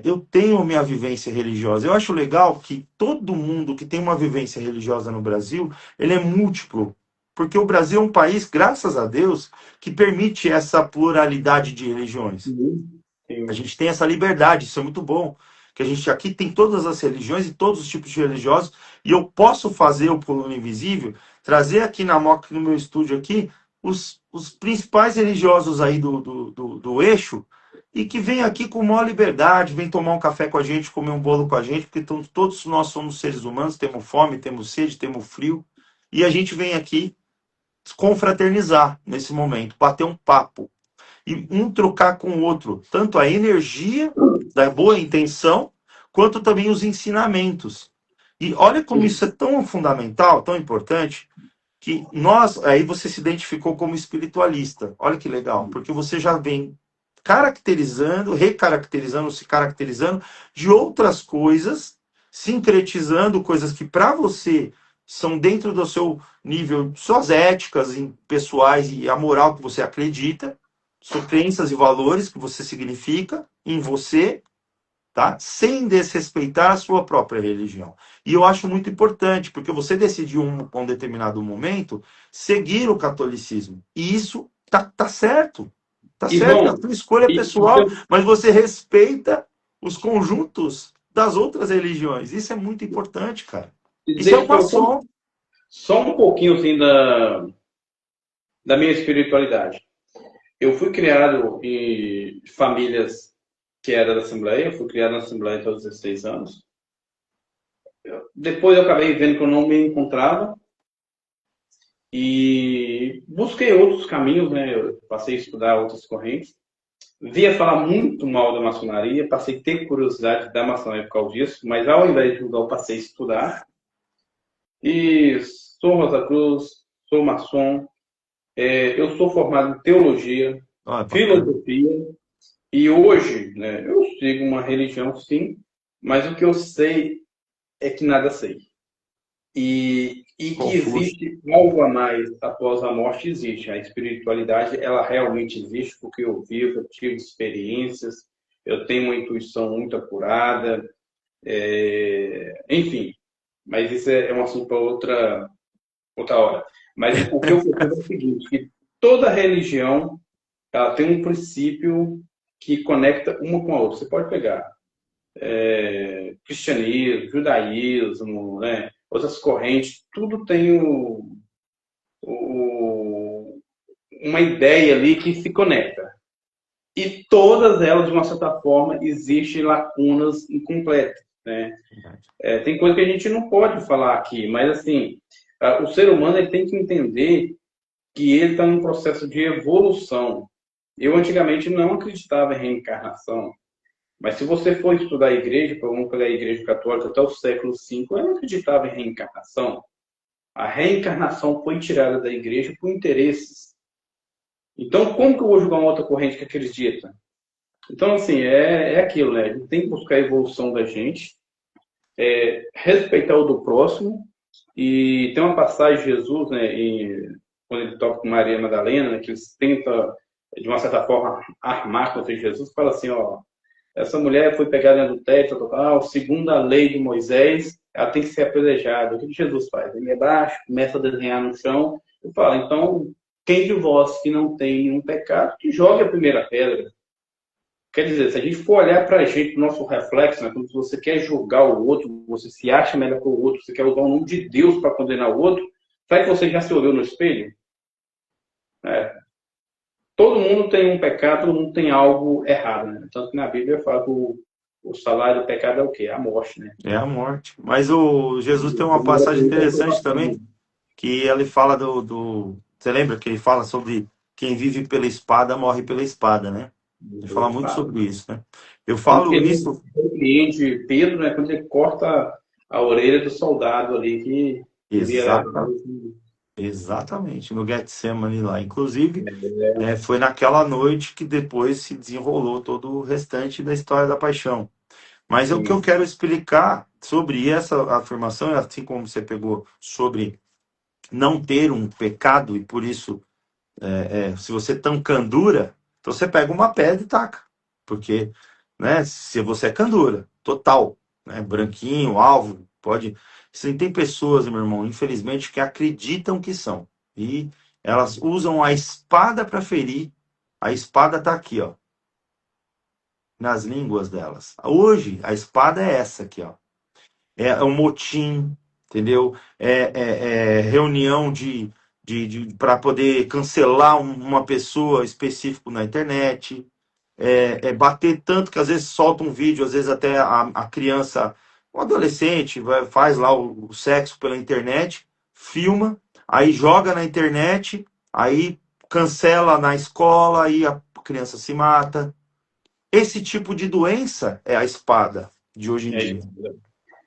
Eu tenho minha vivência religiosa. Eu acho legal que todo mundo que tem uma vivência religiosa no Brasil, ele é múltiplo. Porque o Brasil é um país, graças a Deus, que permite essa pluralidade de religiões. Sim, A sim, gente tem essa liberdade, isso é muito bom. Que a gente aqui tem todas as religiões e todos os tipos de religiosos, e eu posso fazer o Coluna Invisível, trazer aqui na MOC, no meu estúdio aqui, os principais religiosos aí do eixo, e que vem aqui com maior liberdade, vem tomar um café com a gente, comer um bolo com a gente, porque todos nós somos seres humanos, temos fome, temos sede, temos frio, e a gente vem aqui confraternizar nesse momento, bater um papo e um trocar com o outro, tanto a energia da boa intenção, quanto também os ensinamentos. E olha como sim. isso é tão fundamental, tão importante, que nós, aí você se identificou como espiritualista. Olha que legal, porque você já vem caracterizando, recaracterizando, se caracterizando de outras coisas, sincretizando coisas que para você são dentro do seu nível, suas éticas pessoais e a moral que você acredita, suas crenças e valores que você significa em você, tá? Sem desrespeitar a sua própria religião. E eu acho muito importante, porque você decidiu um determinado momento seguir o catolicismo. E isso tá certo. Tá certo, a Irmão, sua escolha é pessoal, mas você respeita os conjuntos das outras religiões. Isso é muito importante, cara. Isso é deixa eu uma falar só. só um pouquinho assim da minha espiritualidade. Eu fui criado em famílias que eram da Assembleia, eu fui criado na Assembleia até os 16 anos. Depois eu acabei vendo que eu não me encontrava e busquei outros caminhos, né? Eu passei a estudar outras correntes. Via falar muito mal da maçonaria, passei a ter curiosidade da maçonaria por causa disso, mas ao invés de estudar, eu passei a estudar. E sou Rosa Cruz, sou maçom, eu sou formado em teologia, Ó, é bacana. filosofia, e hoje, né, eu sigo uma religião, sim, mas o que eu sei é que nada sei. E que Confuso. existe algo a mais após a morte, existe. A espiritualidade, ela realmente existe, porque eu vivo, eu tive experiências, eu tenho uma intuição muito apurada, enfim. Mas isso é um assunto para outra hora. Mas o que eu percebo é o seguinte, que toda religião, ela tem um princípio que conecta uma com a outra. Você pode pegar cristianismo, judaísmo, né? Outras correntes, tudo tem o, uma ideia ali que se conecta. E todas elas, de uma certa forma, existem lacunas incompletas, né? Verdade. Tem coisa que a gente não pode falar aqui, mas assim, o ser humano ele tem que entender que ele está num processo de evolução. Eu antigamente não acreditava em reencarnação, mas se você for estudar a igreja, vamos pegar a igreja católica até o século V, eu não acreditava em reencarnação. A reencarnação foi tirada da igreja por interesses. Então, como que eu vou julgar uma outra corrente que acredita? Então, assim, é aquilo, né? A gente tem que buscar a evolução da gente, respeitar o do próximo, e tem uma passagem de Jesus, né, quando ele toca com Maria Madalena, né, que eles tentam, de uma certa forma, armar contra Jesus, fala assim, ó, essa mulher foi pegada em adultério, total, segundo a lei de Moisés, ela tem que ser apedrejada. O que Jesus faz? Ele é baixo, começa a desenhar no chão e fala, então, quem de vós que não tem nenhum pecado, que jogue a primeira pedra. Quer dizer, se a gente for olhar para a gente, nosso reflexo, né, quando você quer julgar o outro, você se acha melhor que o outro, você quer usar o nome de Deus para condenar o outro, será que você já se olhou no espelho? É, todo mundo tem um pecado, todo mundo tem algo errado. Né? Tanto que na Bíblia fala que o salário do pecado é o quê? A morte, né? É a morte. Mas o Jesus tem uma passagem interessante também, que ele fala Você lembra que ele fala sobre quem vive pela espada morre pela espada, né? Ele fala muito sobre isso, né? Eu Tanto que falo ele isso repreende Pedro, né, quando ele corta a orelha do soldado ali que queria. exata, exatamente no Getsemane lá. Inclusive, foi naquela noite que depois se desenrolou todo o restante da história da paixão. Mas o que eu Sim, quero explicar sobre essa afirmação, assim como você pegou sobre não ter um pecado e por isso, se você tem candura, então você pega uma pedra e taca. Porque, né, se você é candura, total, né, branquinho, alvo, pode. Sim, tem pessoas, meu irmão, infelizmente, que acreditam que são. E elas usam a espada para ferir. A espada tá aqui, ó, nas línguas delas. Hoje, a espada é essa aqui, ó. É um motim, entendeu? É reunião para poder cancelar uma pessoa específica na internet. Bater tanto que às vezes solta um vídeo, às vezes até a criança, um adolescente, faz lá o sexo pela internet, filma, aí joga na internet, aí cancela na escola, aí a criança se mata. Esse tipo de doença é a espada de hoje em é dia. isso.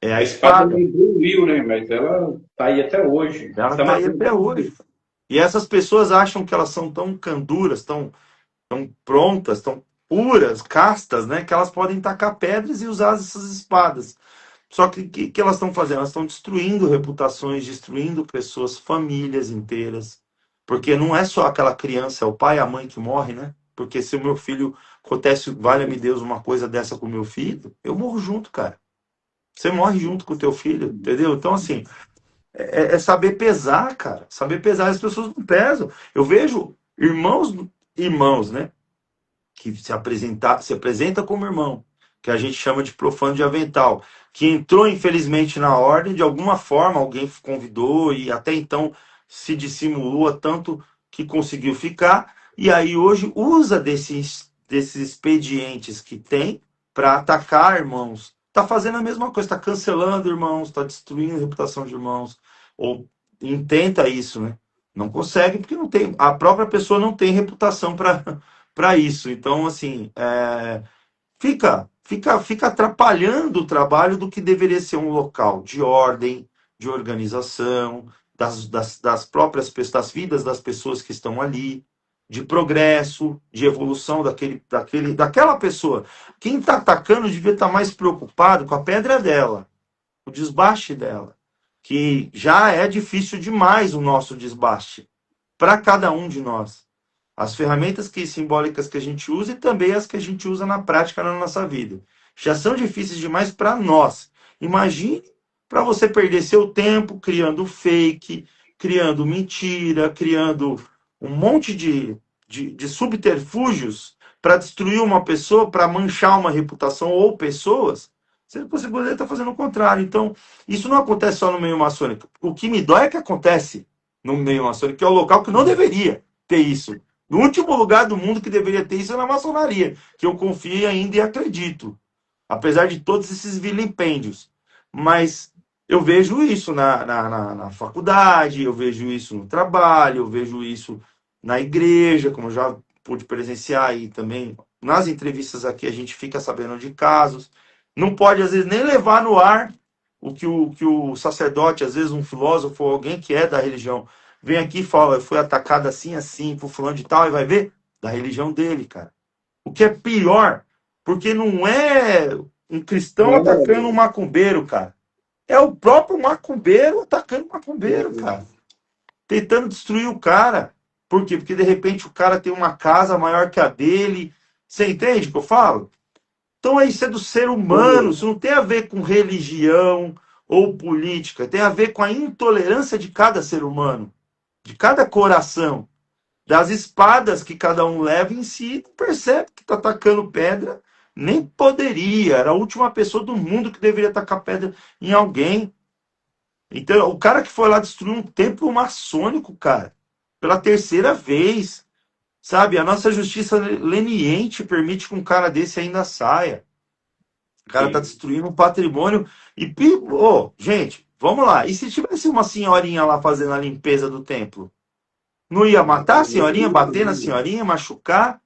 É a A espada espada. não evoluiu, né? Mas ela tá aí até hoje. Ela Está está aí matando até todo hoje. mundo. E essas pessoas acham que elas são tão canduras, tão prontas, tão puras, castas, né? Que elas podem tacar pedras e usar essas espadas. Só que o que elas estão fazendo? Elas estão destruindo reputações, destruindo pessoas, famílias inteiras. Porque não é só aquela criança, é o pai e a mãe que morre, né? Porque se o meu filho acontece, valha-me Deus, uma coisa dessa com o meu filho, eu morro junto, cara. Você morre junto com o teu filho, entendeu? Então, assim, é saber pesar, cara. Saber pesar. As pessoas não pesam. Eu vejo irmãos, né? Que se apresenta como irmão, que a gente chama de profano de avental, que entrou infelizmente na ordem, de alguma forma alguém convidou e até então se dissimulou tanto que conseguiu ficar, e aí hoje usa desses expedientes que tem para atacar irmãos. Está fazendo a mesma coisa, está cancelando irmãos, está destruindo a reputação de irmãos, ou intenta isso, né? Não consegue porque não tem, a própria pessoa não tem reputação para isso. Então, assim, fica atrapalhando o trabalho do que deveria ser um local de ordem, de organização, das próprias pessoas, das vidas das pessoas que estão ali, de progresso, de evolução daquela pessoa. Quem está atacando devia estar mais preocupado com a pedra dela, o desbaste dela, que já é difícil demais o nosso desbaste para cada um de nós. As ferramentas simbólicas que a gente usa e também as que a gente usa na prática na nossa vida. Já são difíceis demais para nós. Imagine para você perder seu tempo criando fake, criando mentira, criando um monte de subterfúgios para destruir uma pessoa, para manchar uma reputação ou pessoas. Você poderia estar fazendo o contrário. Então, isso não acontece só no meio maçônico. O que me dói é que acontece no meio maçônico, que é o local que não deveria ter isso. No último lugar do mundo que deveria ter isso é na maçonaria, que eu confio ainda e acredito, apesar de todos esses vilipêndios. Mas eu vejo isso na faculdade, eu vejo isso no trabalho, eu vejo isso na igreja, como eu já pude presenciar aí também. Nas entrevistas aqui a gente fica sabendo de casos. Não pode, às vezes, nem levar no ar o que o sacerdote, às vezes um filósofo ou alguém que é da religião, vem aqui e fala, foi atacado assim, assim, por fulano de tal, e vai ver da religião dele, cara. O que é pior, porque não é um cristão atacando um macumbeiro, cara. É o próprio macumbeiro atacando o macumbeiro, cara. Tentando destruir o cara. Por quê? Porque de repente o cara tem uma casa maior que a dele. Você entende o que eu falo? Então isso é do ser humano, isso não tem a ver com religião ou política, tem a ver com a intolerância de cada ser humano, de cada coração, das espadas que cada um leva em si, percebe que está atacando pedra, nem poderia, era a última pessoa do mundo que deveria atacar pedra em alguém. Então, o cara que foi lá destruir um templo maçônico, cara, pela terceira vez, sabe? A nossa justiça leniente permite que um cara desse ainda saia. O cara tá destruindo um patrimônio. E, gente, vamos lá. E se tivesse uma senhorinha lá fazendo a limpeza do templo? Não ia matar a senhorinha, bater na senhorinha, machucar?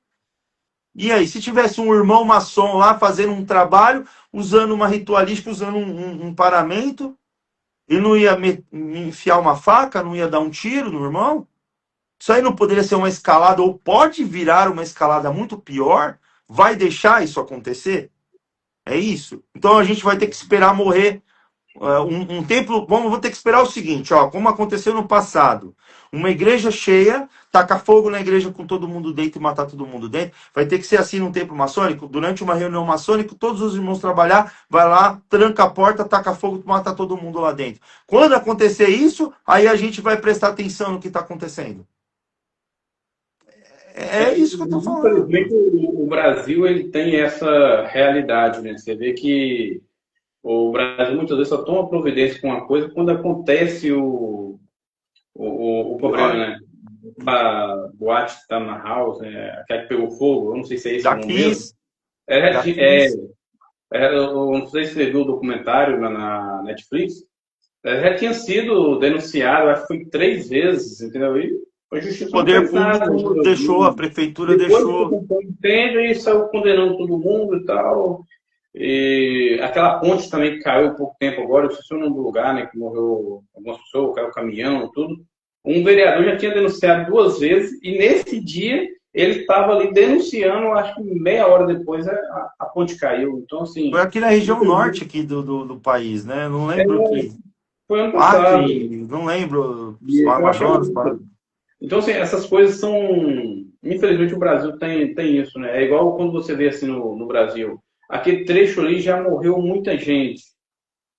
E aí, se tivesse um irmão maçom lá fazendo um trabalho, usando uma ritualística, usando um paramento, e não ia enfiar uma faca, não ia dar um tiro no irmão? Isso aí não poderia ser uma escalada, ou pode virar uma escalada muito pior? Vai deixar isso acontecer? É isso. Então a gente vai ter que esperar morrer um templo. Vamos ter que esperar o seguinte, ó, como aconteceu no passado. Uma igreja cheia, tacar fogo na igreja com todo mundo dentro e matar todo mundo dentro. Vai ter que ser assim num templo maçônico. Durante uma reunião maçônica, todos os irmãos trabalhar, vai lá, tranca a porta, taca fogo, mata todo mundo lá dentro. Quando acontecer isso, aí a gente vai prestar atenção no que está acontecendo. É isso que eu estou falando. Infelizmente, o Brasil ele tem essa realidade, né? Você vê que o Brasil muitas vezes só toma providência com uma coisa quando acontece o problema, né? A boate está na house, né? Aquela que pegou fogo, eu não sei se é esse o nome mesmo. Eu não sei se você viu o documentário na Netflix. Já tinha sido denunciado, acho que foi 3 vezes, entendeu? E a justiça o poder público deixou, a prefeitura deixou. Entende e saiu condenando todo mundo e tal. E aquela ponte também que caiu há pouco tempo agora, eu esqueci o nome do lugar, né? Que morreu algumas pessoas, caiu o caminhão, tudo. Um vereador já tinha denunciado 2 vezes e nesse dia ele estava ali denunciando, acho que meia hora depois a ponte caiu. Então, assim. Foi aqui na região norte aqui do país, né? Não lembro que. Foi ano passado. Não lembro. Então, assim, essas coisas são. Infelizmente, o Brasil tem isso, né? É igual quando você vê assim no Brasil. Aquele trecho ali já morreu muita gente.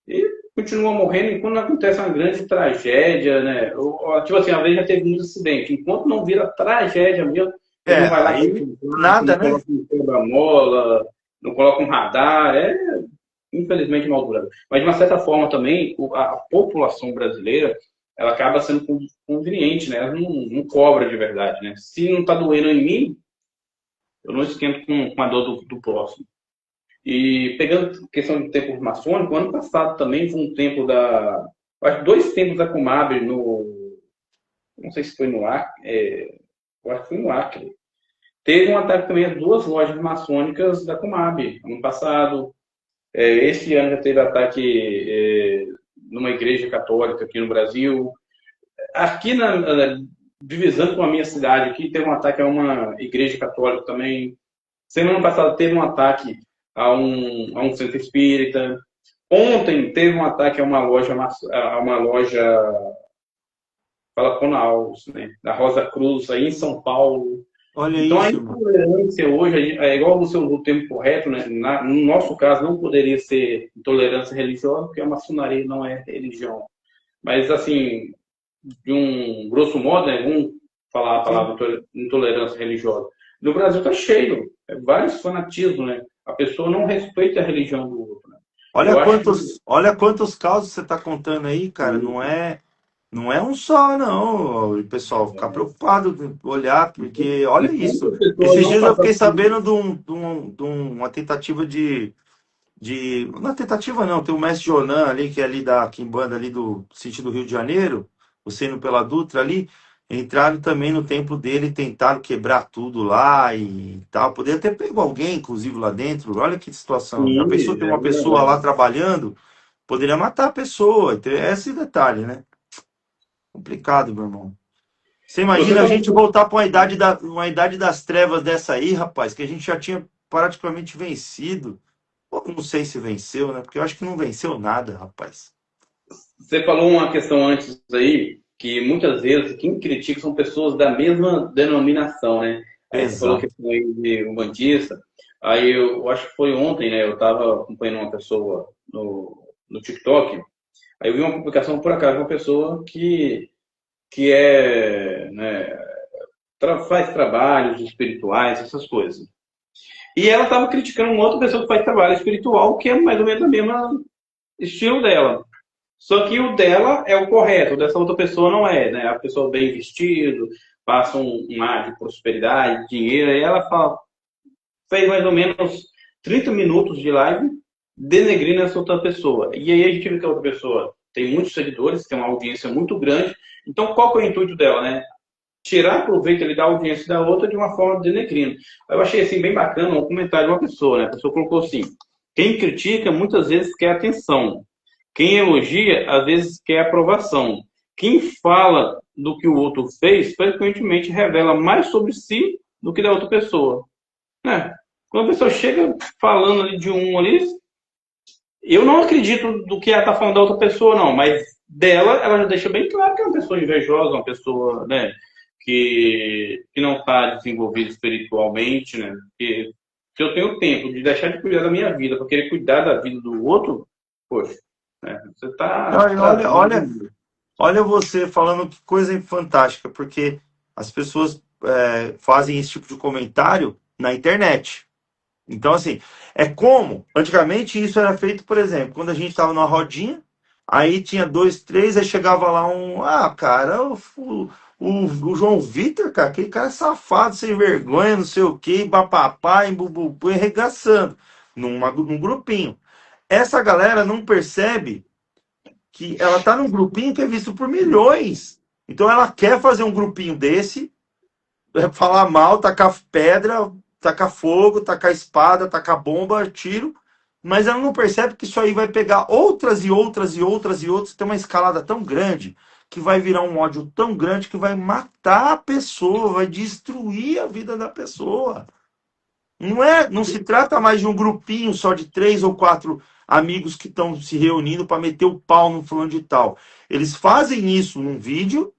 E continua morrendo enquanto não acontece uma grande tragédia, né? Tipo assim, às vezes já teve muito acidente. Enquanto não vira tragédia mesmo, não vai lá nada, não coloca um quebra-mola, não coloca um radar. Infelizmente, mal durado. Mas, de uma certa forma, também, a população brasileira ela acaba sendo conveniente, né? Ela não cobra de verdade, né? Se não está doendo em mim, eu não esquento com a dor do próximo. E pegando questão de templo maçônico, ano passado também foi um templo acho que 2 templos da Comab não sei se foi no Acre, eu acho que foi no Acre. Teve um ataque também a 2 lojas maçônicas da Comab, ano passado. Esse ano já teve ataque numa igreja católica aqui no Brasil. Aqui divisando com a minha cidade, aqui teve um ataque a uma igreja católica também. Semana passada teve um ataque a um centro espírita. Ontem teve um ataque a uma loja Falaconaus, né, da Rosa Cruz, aí em São Paulo. Olha Então, a isso, irmão. intolerância hoje, é igual você usou o termo correto, né? No nosso caso, não poderia ser intolerância religiosa, porque a maçonaria não é religião. Mas, assim, de um grosso modo, né, vamos falar a Sim. palavra intolerância religiosa. No Brasil está cheio, vários fanatismos, né? A pessoa não respeita a religião do outro, né? Eu acho que Olha quantos casos você está contando aí, cara. Não é um só, não. E, pessoal, ficar preocupado, olhar, porque olha enquanto isso. a pessoa Esses não dias eu passar fiquei por isso, sabendo de uma tentativa não é tentativa não, tem o Mestre Jonan ali, que é ali da Quimbanda, ali do sítio do Rio de Janeiro, você indo pela Dutra ali, entraram também no templo dele e tentaram quebrar tudo lá e tal. Poderia ter pego alguém, inclusive, lá dentro. Olha que situação. Já pensou sim, ter é uma pessoa lá verdade. trabalhando? Poderia matar a pessoa. Então, é esse detalhe, né? Complicado, meu irmão. Você Você imagina a falou gente voltar para uma idade das trevas dessa aí, rapaz, que a gente já tinha praticamente vencido. Pô, não sei se venceu, né? Porque eu acho que não venceu nada, rapaz. Você falou uma questão antes aí, que muitas vezes quem critica são pessoas da mesma denominação, né? Aí você falou que Exato. foi de um bandista, aí eu acho que foi ontem, né? Eu estava acompanhando uma pessoa no TikTok, aí eu vi uma publicação, por acaso, de uma pessoa que né, faz trabalhos espirituais, essas coisas. E ela estava criticando uma outra pessoa que faz trabalho espiritual, que é mais ou menos o mesmo estilo dela. Só que o dela é o correto, o dessa outra pessoa não é, né? A pessoa bem vestido, passa um ar de prosperidade, dinheiro, e ela fala, fez mais ou menos 30 minutos de live denegrindo essa outra pessoa. E aí a gente vê que a outra pessoa tem muitos seguidores, tem uma audiência muito grande. Então, qual que é o intuito dela, né? Tirar proveito ali da audiência da outra de uma forma denegrindo. Eu achei assim bem bacana um comentário de uma pessoa, né? A pessoa colocou assim: quem critica muitas vezes quer atenção. Quem elogia, às vezes, quer aprovação. Quem fala do que o outro fez, frequentemente revela mais sobre si do que da outra pessoa. Né? Quando a pessoa chega falando ali de um ali, eu não acredito do que ela está falando da outra pessoa, não, mas dela, ela já deixa bem claro que é uma pessoa invejosa, uma pessoa, né, que não está desenvolvida espiritualmente, né? Porque se eu tenho tempo de deixar de cuidar da minha vida para querer cuidar da vida do outro, poxa, né, você está Olha, olha, olha, trazendo. olha você falando que coisa fantástica, porque as pessoas fazem esse tipo de comentário na internet. Então, assim, é como antigamente isso era feito, por exemplo, quando a gente estava numa rodinha, aí tinha dois, três, aí chegava lá um. Ah, cara, o João Vitor, cara, aquele cara é safado, sem vergonha, não sei o quê, papapá, em bububu, arregaçando num grupinho. Essa galera não percebe que ela tá num grupinho que é visto por milhões. Então ela quer fazer um grupinho desse, falar mal, tacar pedra, tacar fogo, tacar espada, tacar bomba, tiro, mas ela não percebe que isso aí vai pegar outras e outras e outras e outras, tem uma escalada tão grande que vai virar um ódio tão grande que vai matar a pessoa, vai destruir a vida da pessoa. Não se trata mais de um grupinho só de três ou quatro amigos que estão se reunindo para meter o pau no fulano de tal. Eles fazem isso num vídeo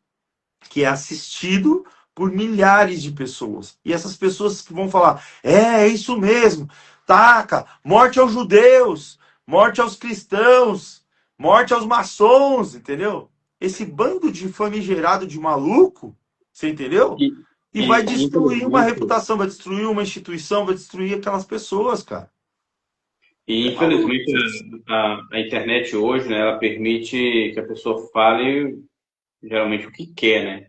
que é assistido por milhares de pessoas. E essas pessoas que vão falar: é isso mesmo, taca, morte aos judeus, morte aos cristãos, morte aos maçons, entendeu? Esse bando de famigerado de maluco, você entendeu? E, E vai destruir uma infelizmente, reputação, vai destruir uma instituição, vai destruir aquelas pessoas, cara. É maluco. a internet hoje, né, ela permite que a pessoa fale geralmente o que quer, né?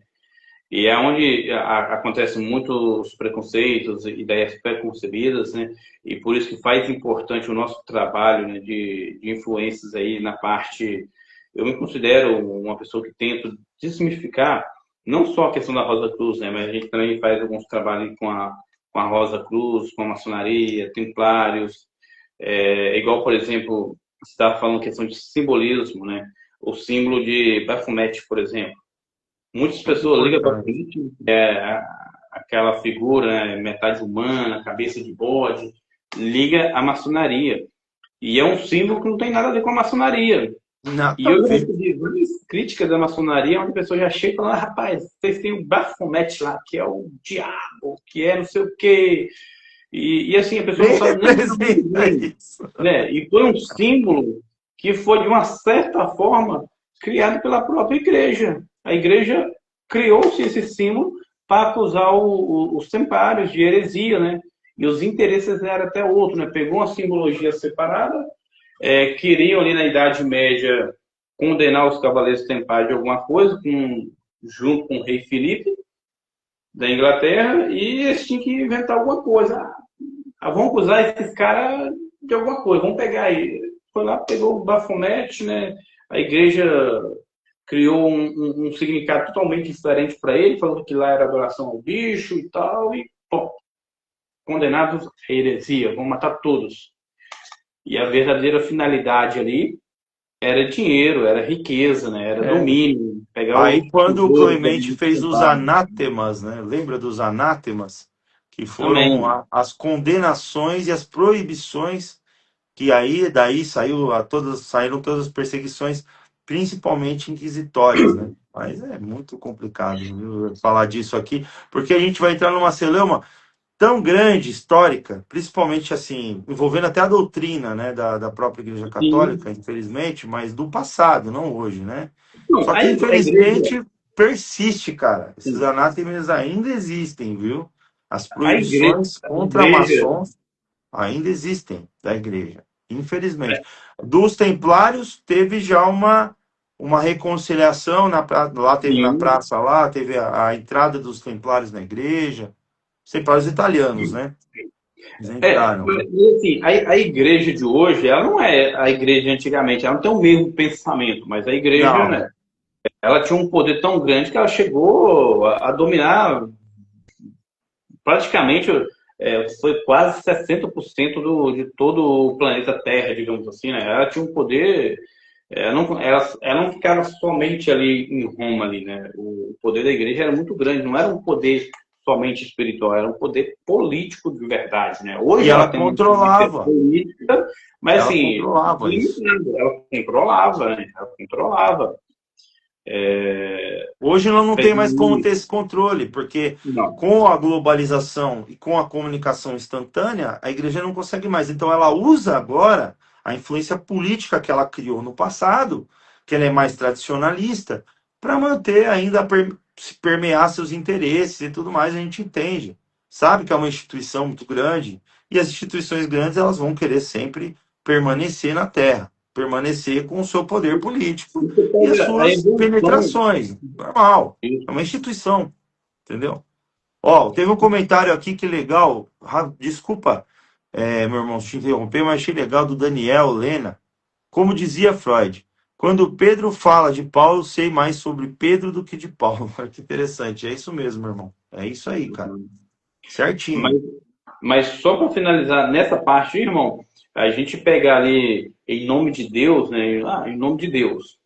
E é onde acontecem muitos preconceitos, ideias preconcebidas, né? E por isso que faz importante o nosso trabalho, né, de influências aí na parte. Eu me considero uma pessoa que tento desmistificar não só a questão da Rosa Cruz, né? Mas a gente também faz alguns trabalhos com a Rosa Cruz, com a maçonaria, templários. Igual, por exemplo, você estava falando questão de simbolismo, né? o símbolo de Baphomet, por exemplo. Muitas pessoas ligam para Importante. aquela figura, né, metade humana, cabeça de bode, liga à maçonaria. E é um símbolo que não tem nada a ver com a maçonaria. E Nada a eu já ver. recebi várias críticas da maçonaria, onde a pessoa já chega e fala, rapaz, vocês têm o Baphomet lá, que é o diabo, que é não sei o quê. E assim, a pessoa não Nem sabe nem representa isso. né? E foi um símbolo que foi, de uma certa forma, criado pela própria igreja. A igreja criou-se esse símbolo para acusar os templários de heresia, né? E os interesses eram até outros, né? Pegou uma simbologia separada, queriam ali na Idade Média condenar os cavaleiros templários de alguma coisa, junto com o rei Filipe da Inglaterra, e eles tinham que inventar alguma coisa. Vamos acusar esses caras de alguma coisa, vamos pegar aí. Foi lá, pegou o Baphomet, né? A igreja criou um significado totalmente diferente para ele, falando que lá era adoração ao bicho e tal, e pô, condenados à heresia, vamos matar todos. E a verdadeira finalidade ali era dinheiro, era riqueza, né? Era É. domínio, pegar Aí, os quando o ouros Clemente ali, fez os anátemas, né? Lembra dos anátemas? Que foram também. as condenações e as proibições, que aí daí saíram todas as perseguições, principalmente inquisitórias, né? Mas é muito complicado, viu, falar disso aqui, porque a gente vai entrar numa celeuma tão grande, histórica, principalmente assim, envolvendo até a doutrina, né, da própria Igreja Sim. Católica, infelizmente, mas do passado, não hoje, né? Não, Só que, a igreja, infelizmente, persiste, cara. Esses anátemas ainda existem, viu? As a igreja, proibições a contra igreja, maçons ainda existem da igreja, infelizmente. Dos templários, teve já uma reconciliação, lá teve na sim. praça, lá teve a entrada dos templários na igreja, os templários italianos, né? Eles entraram. Mas, assim, a igreja de hoje, ela não é a igreja de antigamente, ela não tem o mesmo pensamento, mas a igreja, Não, né, ela tinha um poder tão grande que ela chegou a dominar praticamente, foi quase 60% de todo o planeta Terra, digamos assim, né? Ela tinha um poder, ela não ficava somente ali em Roma, ali, né? O poder da igreja era muito grande, não era um poder somente espiritual, era um poder político de verdade, né? e Hoje ela tem uma influência política, mas ela assim, controlava isso. limitando, ela controlava, né? Ela controlava. Hoje ela não tem mais como Fez- ter esse controle, porque Não. com a globalização e com a comunicação instantânea, a igreja não consegue mais. Então ela usa agora a influência política que ela criou no passado, que ela é mais tradicionalista, para manter ainda se permear seus interesses e tudo mais, a gente entende. Sabe que é uma instituição muito grande, e as instituições grandes elas vão querer sempre permanecer na Terra, permanecer com o seu poder político Você e as pega a suas evolução. penetrações. Normal. É uma instituição, entendeu? Ó, teve um comentário aqui que legal. Desculpa, meu irmão, te interromper, mas achei legal do Daniel Lena. Como dizia Freud, quando Pedro fala de Paulo, sei mais sobre Pedro do que de Paulo. Que interessante. É isso mesmo, meu irmão. É isso aí, cara. Mas, Certinho. mas só para finalizar nessa parte, irmão, a gente pegar ali em nome de Deus, né? Em nome de Deus.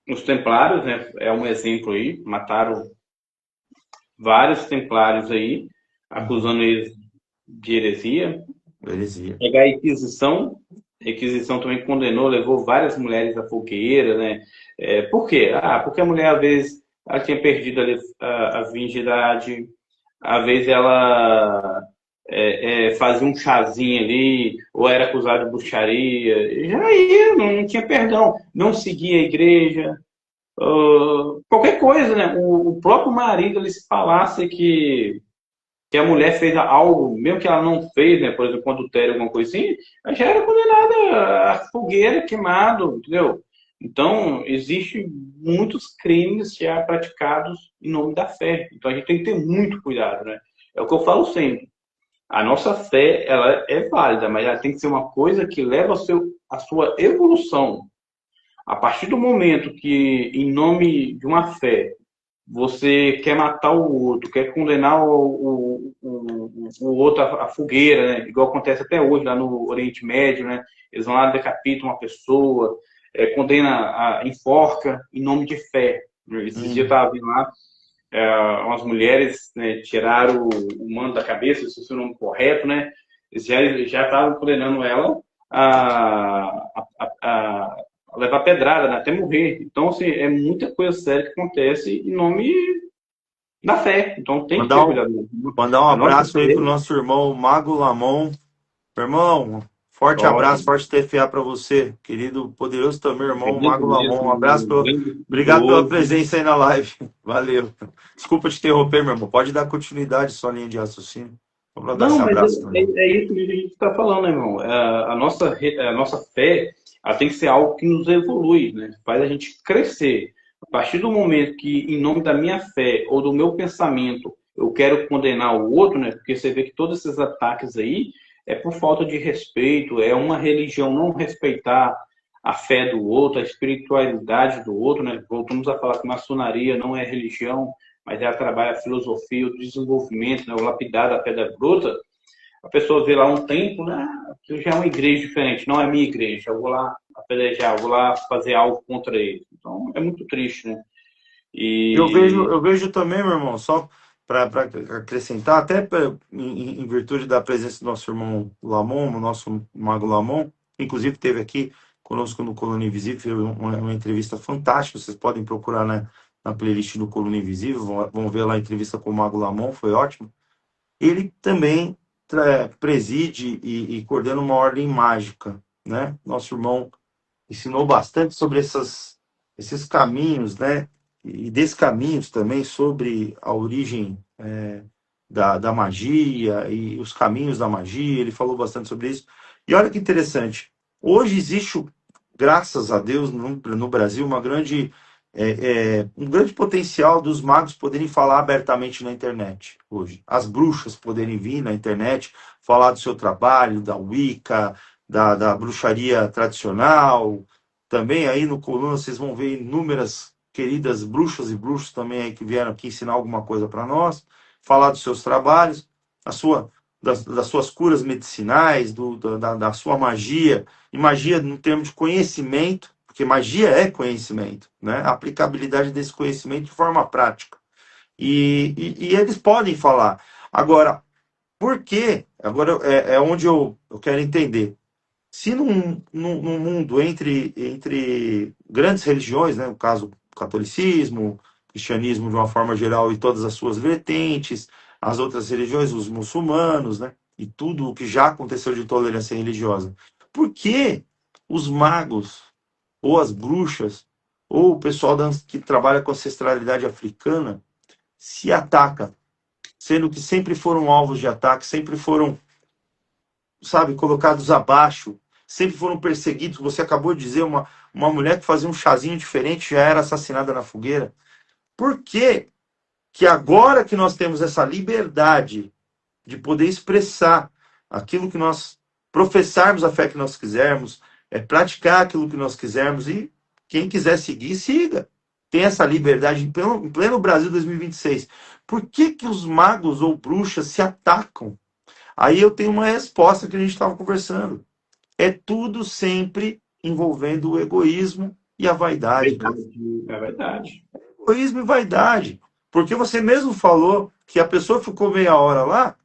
Os templários, né? É um exemplo aí. Mataram vários templários aí, Uhum. acusando eles de heresia. Heresia. Pegar a Inquisição também condenou, levou várias mulheres à fogueira, né? Por quê? Porque a mulher, às vezes, ela tinha perdido ali a virgindade, às vezes ela fazia um chazinho ali, ou era acusada de bruxaria, já ia, não tinha perdão, não seguia a igreja, qualquer coisa, né? O próprio marido, ele se falasse que a mulher fez algo, mesmo que ela não fez, né? Por exemplo, quando adultério, alguma coisa assim, ela já era condenada a fogueira, queimado, entendeu? Então, existem muitos crimes já praticados em nome da fé. Então, a gente tem que ter muito cuidado, né? É o que eu falo sempre. A nossa fé, ela é válida, mas ela tem que ser uma coisa que leva a sua evolução. A partir do momento que, em nome de uma fé, você quer matar o outro, quer condenar o outro à fogueira, né? Igual acontece até hoje lá no Oriente Médio, né? Eles vão lá, decapitam uma pessoa, enforca em nome de fé. Esses dias eu Uhum. estava vendo lá, umas mulheres, né, tiraram o manto da cabeça, se é o nome correto, né? Eles já estavam condenando ela a, a levar pedrada, né, até morrer. Então, assim, é muita coisa séria que acontece em nome da fé. Então, tem que ter Mandar um, cuidado. mandar um A nossa abraço aí fé, pro nosso irmão Mago Lamon. Irmão, forte abraço, ótimo. forte TFA para você, querido, poderoso também, irmão Beleza Mago Lamon. mesmo, Um abraço, um grande obrigado pela estudioso. presença aí na live. Valeu. Desculpa te interromper, meu irmão. Pode dar continuidade à sua linha de raciocínio. Vamos dar Não, esse mas abraço também. é isso que a gente está falando, né, irmão? A nossa fé, ela tem que ser algo que nos evolui, né? Faz a gente crescer. A partir do momento que, em nome da minha fé ou do meu pensamento, eu quero condenar o outro, né? Porque você vê que todos esses ataques aí é por falta de respeito, é uma religião não respeitar a fé do outro, a espiritualidade do outro, né? Voltamos a falar que maçonaria não é religião, mas ela trabalha a filosofia, o desenvolvimento, né, o lapidar da pedra bruta. A pessoa vê lá um templo, né, que já é uma igreja diferente, não é minha igreja, eu vou lá apedrejar, eu vou lá fazer algo contra ele. Então, é muito triste, né? E Eu vejo também, meu irmão, só para acrescentar, até em virtude da presença do nosso irmão Lamon, o nosso Mago Lamon, inclusive teve aqui conosco no Coluna Invisível uma entrevista fantástica, vocês podem procurar na playlist do Coluna Invisível, vão ver lá a entrevista com o Mago Lamon, foi ótimo. Ele também preside e coordena uma ordem mágica, né? Nosso irmão ensinou bastante sobre esses caminhos, né? E descaminhos também sobre a origem da magia e os caminhos da magia. Ele falou bastante sobre isso. E olha que interessante. Hoje existe, graças a Deus, no Brasil, um grande potencial dos magos poderem falar abertamente na internet hoje. As bruxas poderem vir na internet, falar do seu trabalho, da Wicca, da bruxaria tradicional. Também aí no Coluna vocês vão ver inúmeras queridas bruxas e bruxos também aí que vieram aqui ensinar alguma coisa para nós, falar dos seus trabalhos, das suas curas medicinais, da sua magia, e magia no termo de conhecimento, porque magia é conhecimento, né? A aplicabilidade desse conhecimento de forma prática. E eles podem falar. Agora, por quê? Agora é onde eu quero entender. Se num mundo entre grandes religiões, né, no caso, o catolicismo, o cristianismo de uma forma geral e todas as suas vertentes, as outras religiões, os muçulmanos, né, e tudo o que já aconteceu de intolerância religiosa, por que os magos, ou as bruxas, ou o pessoal que trabalha com ancestralidade africana se ataca, sendo que sempre foram alvos de ataque, sempre foram, sabe, colocados abaixo, sempre foram perseguidos. Você acabou de dizer, uma mulher que fazia um chazinho diferente já era assassinada na fogueira. Por que que agora que nós temos essa liberdade de poder expressar aquilo que nós professarmos a fé que nós quisermos, praticar aquilo que nós quisermos e quem quiser seguir, siga. Tem essa liberdade em pleno Brasil 2026. Por que que os magos ou bruxas se atacam? Aí eu tenho uma resposta que a gente estava conversando. É tudo sempre envolvendo o egoísmo e a vaidade, cara. é verdade. Egoísmo e vaidade. Porque você mesmo falou que a pessoa ficou meia hora lá,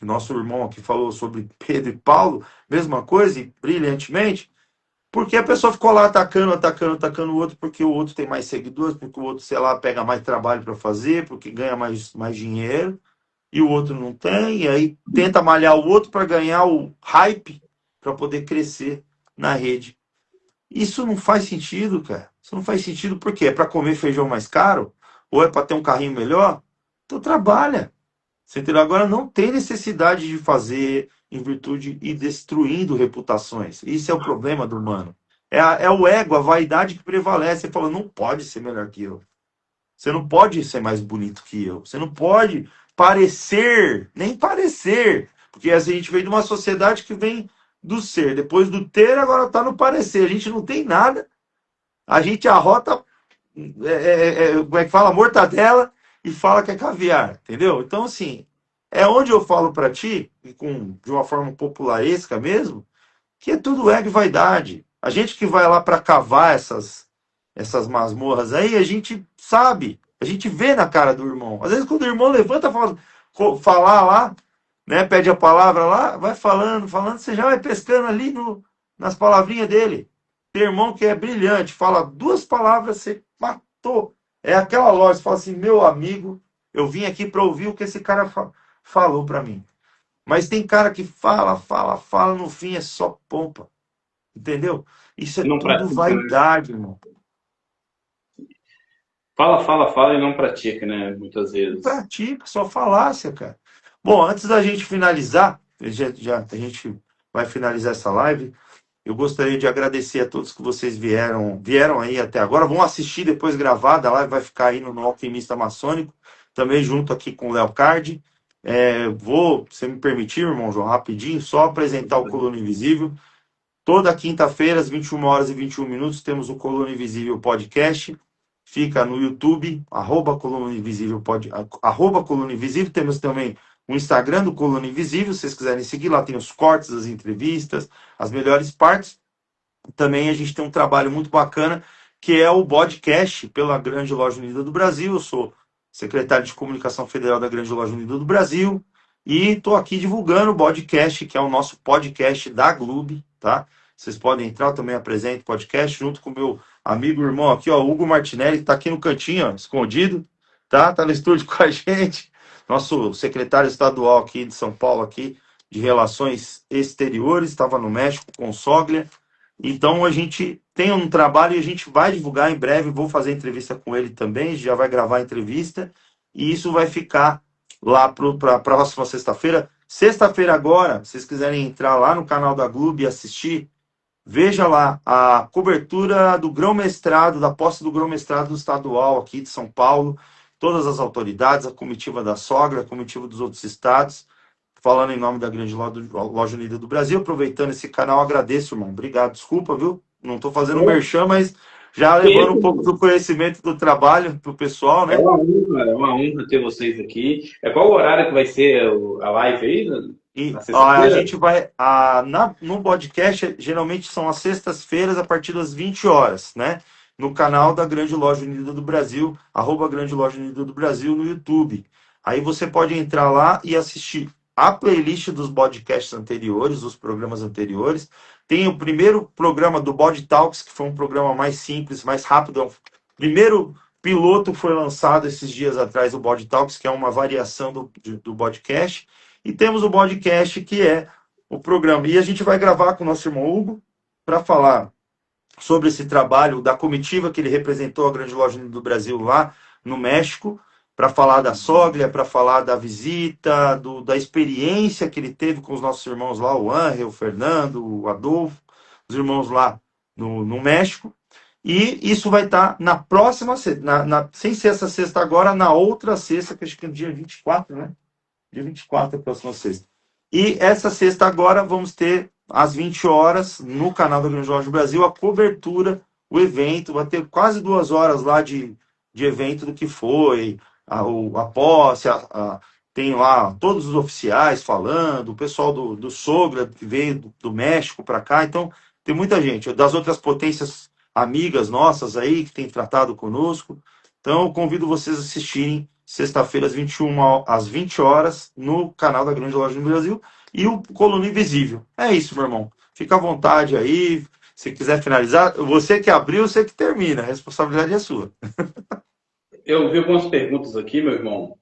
nosso irmão aqui falou sobre Pedro e Paulo, mesma coisa, e brilhantemente, porque a pessoa ficou lá atacando o outro, porque o outro tem mais seguidores, porque o outro, sei lá, pega mais trabalho para fazer, porque ganha mais dinheiro, e o outro não tem, e aí tenta malhar o outro para ganhar o hype, para poder crescer na rede. Isso não faz sentido, cara. Isso não faz sentido porque é para comer feijão mais caro ou é para ter um carrinho melhor? Então trabalha. Você entendeu? Agora não tem necessidade de fazer em virtude e destruindo reputações. Isso é o problema do humano. É o ego, a vaidade que prevalece. Você fala, não pode ser melhor que eu. Você não pode ser mais bonito que eu. Você não pode parecer, nem parecer. Porque a gente vem de uma sociedade que vem do ser. Depois do ter, agora está no parecer. A gente não tem nada. A gente arrota como é que fala? Mortadela e fala que é caviar, entendeu? Então, assim, é onde eu falo para ti, de uma forma popularesca mesmo, que é tudo ego e vaidade. A gente que vai lá para cavar essas masmorras aí, a gente sabe, a gente vê na cara do irmão. Às vezes, quando o irmão levanta falar lá, né, pede a palavra lá, vai falando, falando, você já vai pescando ali nas palavrinhas dele. Tem irmão que é brilhante, fala duas palavras, você matou. É aquela loja, você fala assim, meu amigo, eu vim aqui para ouvir o que esse cara falou para mim. Mas tem cara que fala, fala, fala, no fim é só pompa. Entendeu? Isso é Não tudo pratica, né? vaidade, irmão. Fala, fala, fala e não pratica, né? Muitas Não vezes. pratica, só falácia, cara. Bom, antes da gente finalizar, a gente vai finalizar essa live. Eu gostaria de agradecer a todos que vocês vieram aí até agora. Vão assistir depois gravada, a live vai ficar aí no Alquimista Maçônico, também junto aqui com o Léo Card. Se me permitir, irmão João, rapidinho, só apresentar o Coluna Invisível. Toda quinta-feira, às 21 horas e 21 minutos, temos o Coluna Invisível Podcast. Fica no YouTube, Coluna Invisível, Coluna Invisível. Temos também o Instagram do Coluna Invisível, se vocês quiserem seguir, lá tem os cortes, as entrevistas, as melhores partes. Também a gente tem um trabalho muito bacana, que é o podcast pela Grande Loja Unida do Brasil. Eu sou secretário de Comunicação Federal da Grande Loja Unida do Brasil e estou aqui divulgando o podcast, que é o nosso podcast da Globo, tá? Vocês podem entrar, eu também apresento podcast junto com o meu amigo irmão aqui, ó, Hugo Martinelli, que está aqui no cantinho, ó, escondido, tá? Tá no estúdio com a gente. Nosso secretário estadual aqui de São Paulo, aqui, de Relações Exteriores, estava no México com o Soglia. Então a gente tem um trabalho e a gente vai divulgar em breve. Vou fazer entrevista com ele também, já vai gravar a entrevista e isso vai ficar lá para a próxima sexta-feira. Sexta-feira agora, se vocês quiserem entrar lá no canal da Globo e assistir, veja lá a cobertura do grão-mestrado, da posse do grão-mestrado estadual aqui de São Paulo, todas as autoridades, a comitiva da sogra, a comitiva dos outros estados, falando em nome da Grande Loja Unida do Brasil, aproveitando esse canal, agradeço, irmão. Obrigado, desculpa, viu? Não estou fazendo merchan, mas já levando um pouco do conhecimento do trabalho para o pessoal, né? É uma honra ter vocês aqui. Qual o horário que vai ser a live aí? E Na a sexta-feira? gente vai, no podcast, geralmente são as sextas-feiras, a partir das 20 horas, né? No canal da Grande Loja Unida do Brasil, Grande Loja Unida do Brasil, no YouTube. Aí você pode entrar lá e assistir a playlist dos podcasts anteriores, dos programas anteriores. Tem o primeiro programa do Body Talks, que foi um programa mais simples, mais rápido. O primeiro piloto foi lançado esses dias atrás, o Body Talks, que é uma variação do podcast. E temos o podcast, que é o programa. E a gente vai gravar com o nosso irmão Hugo para falar sobre esse trabalho da comitiva que ele representou a Grande Loja do Brasil lá no México, para falar da Soglia, para falar da visita, da experiência que ele teve com os nossos irmãos lá, o Ángel, o Fernando, o Adolfo, os irmãos lá no México. E isso vai estar na próxima sexta, sem ser essa sexta agora, na outra sexta, que acho que é no dia 24, né? Dia 24 é a próxima sexta. E essa sexta agora vamos ter, às 20 horas, no canal da Grande Loja do Brasil, a cobertura, o evento. Vai ter quase 2 horas lá de evento do que foi, a posse, tem lá todos os oficiais falando, o pessoal do Sogra, que veio do México para cá. Então, tem muita gente, das outras potências amigas nossas aí, que tem tratado conosco. Então, eu convido vocês a assistirem sexta-feira, às 20 horas, no canal da Grande Loja do Brasil, e o Coluna Invisível. É isso, meu irmão. Fica à vontade aí. Se quiser finalizar, você que abriu, você que termina. A responsabilidade é sua. Eu vi algumas perguntas aqui, meu irmão.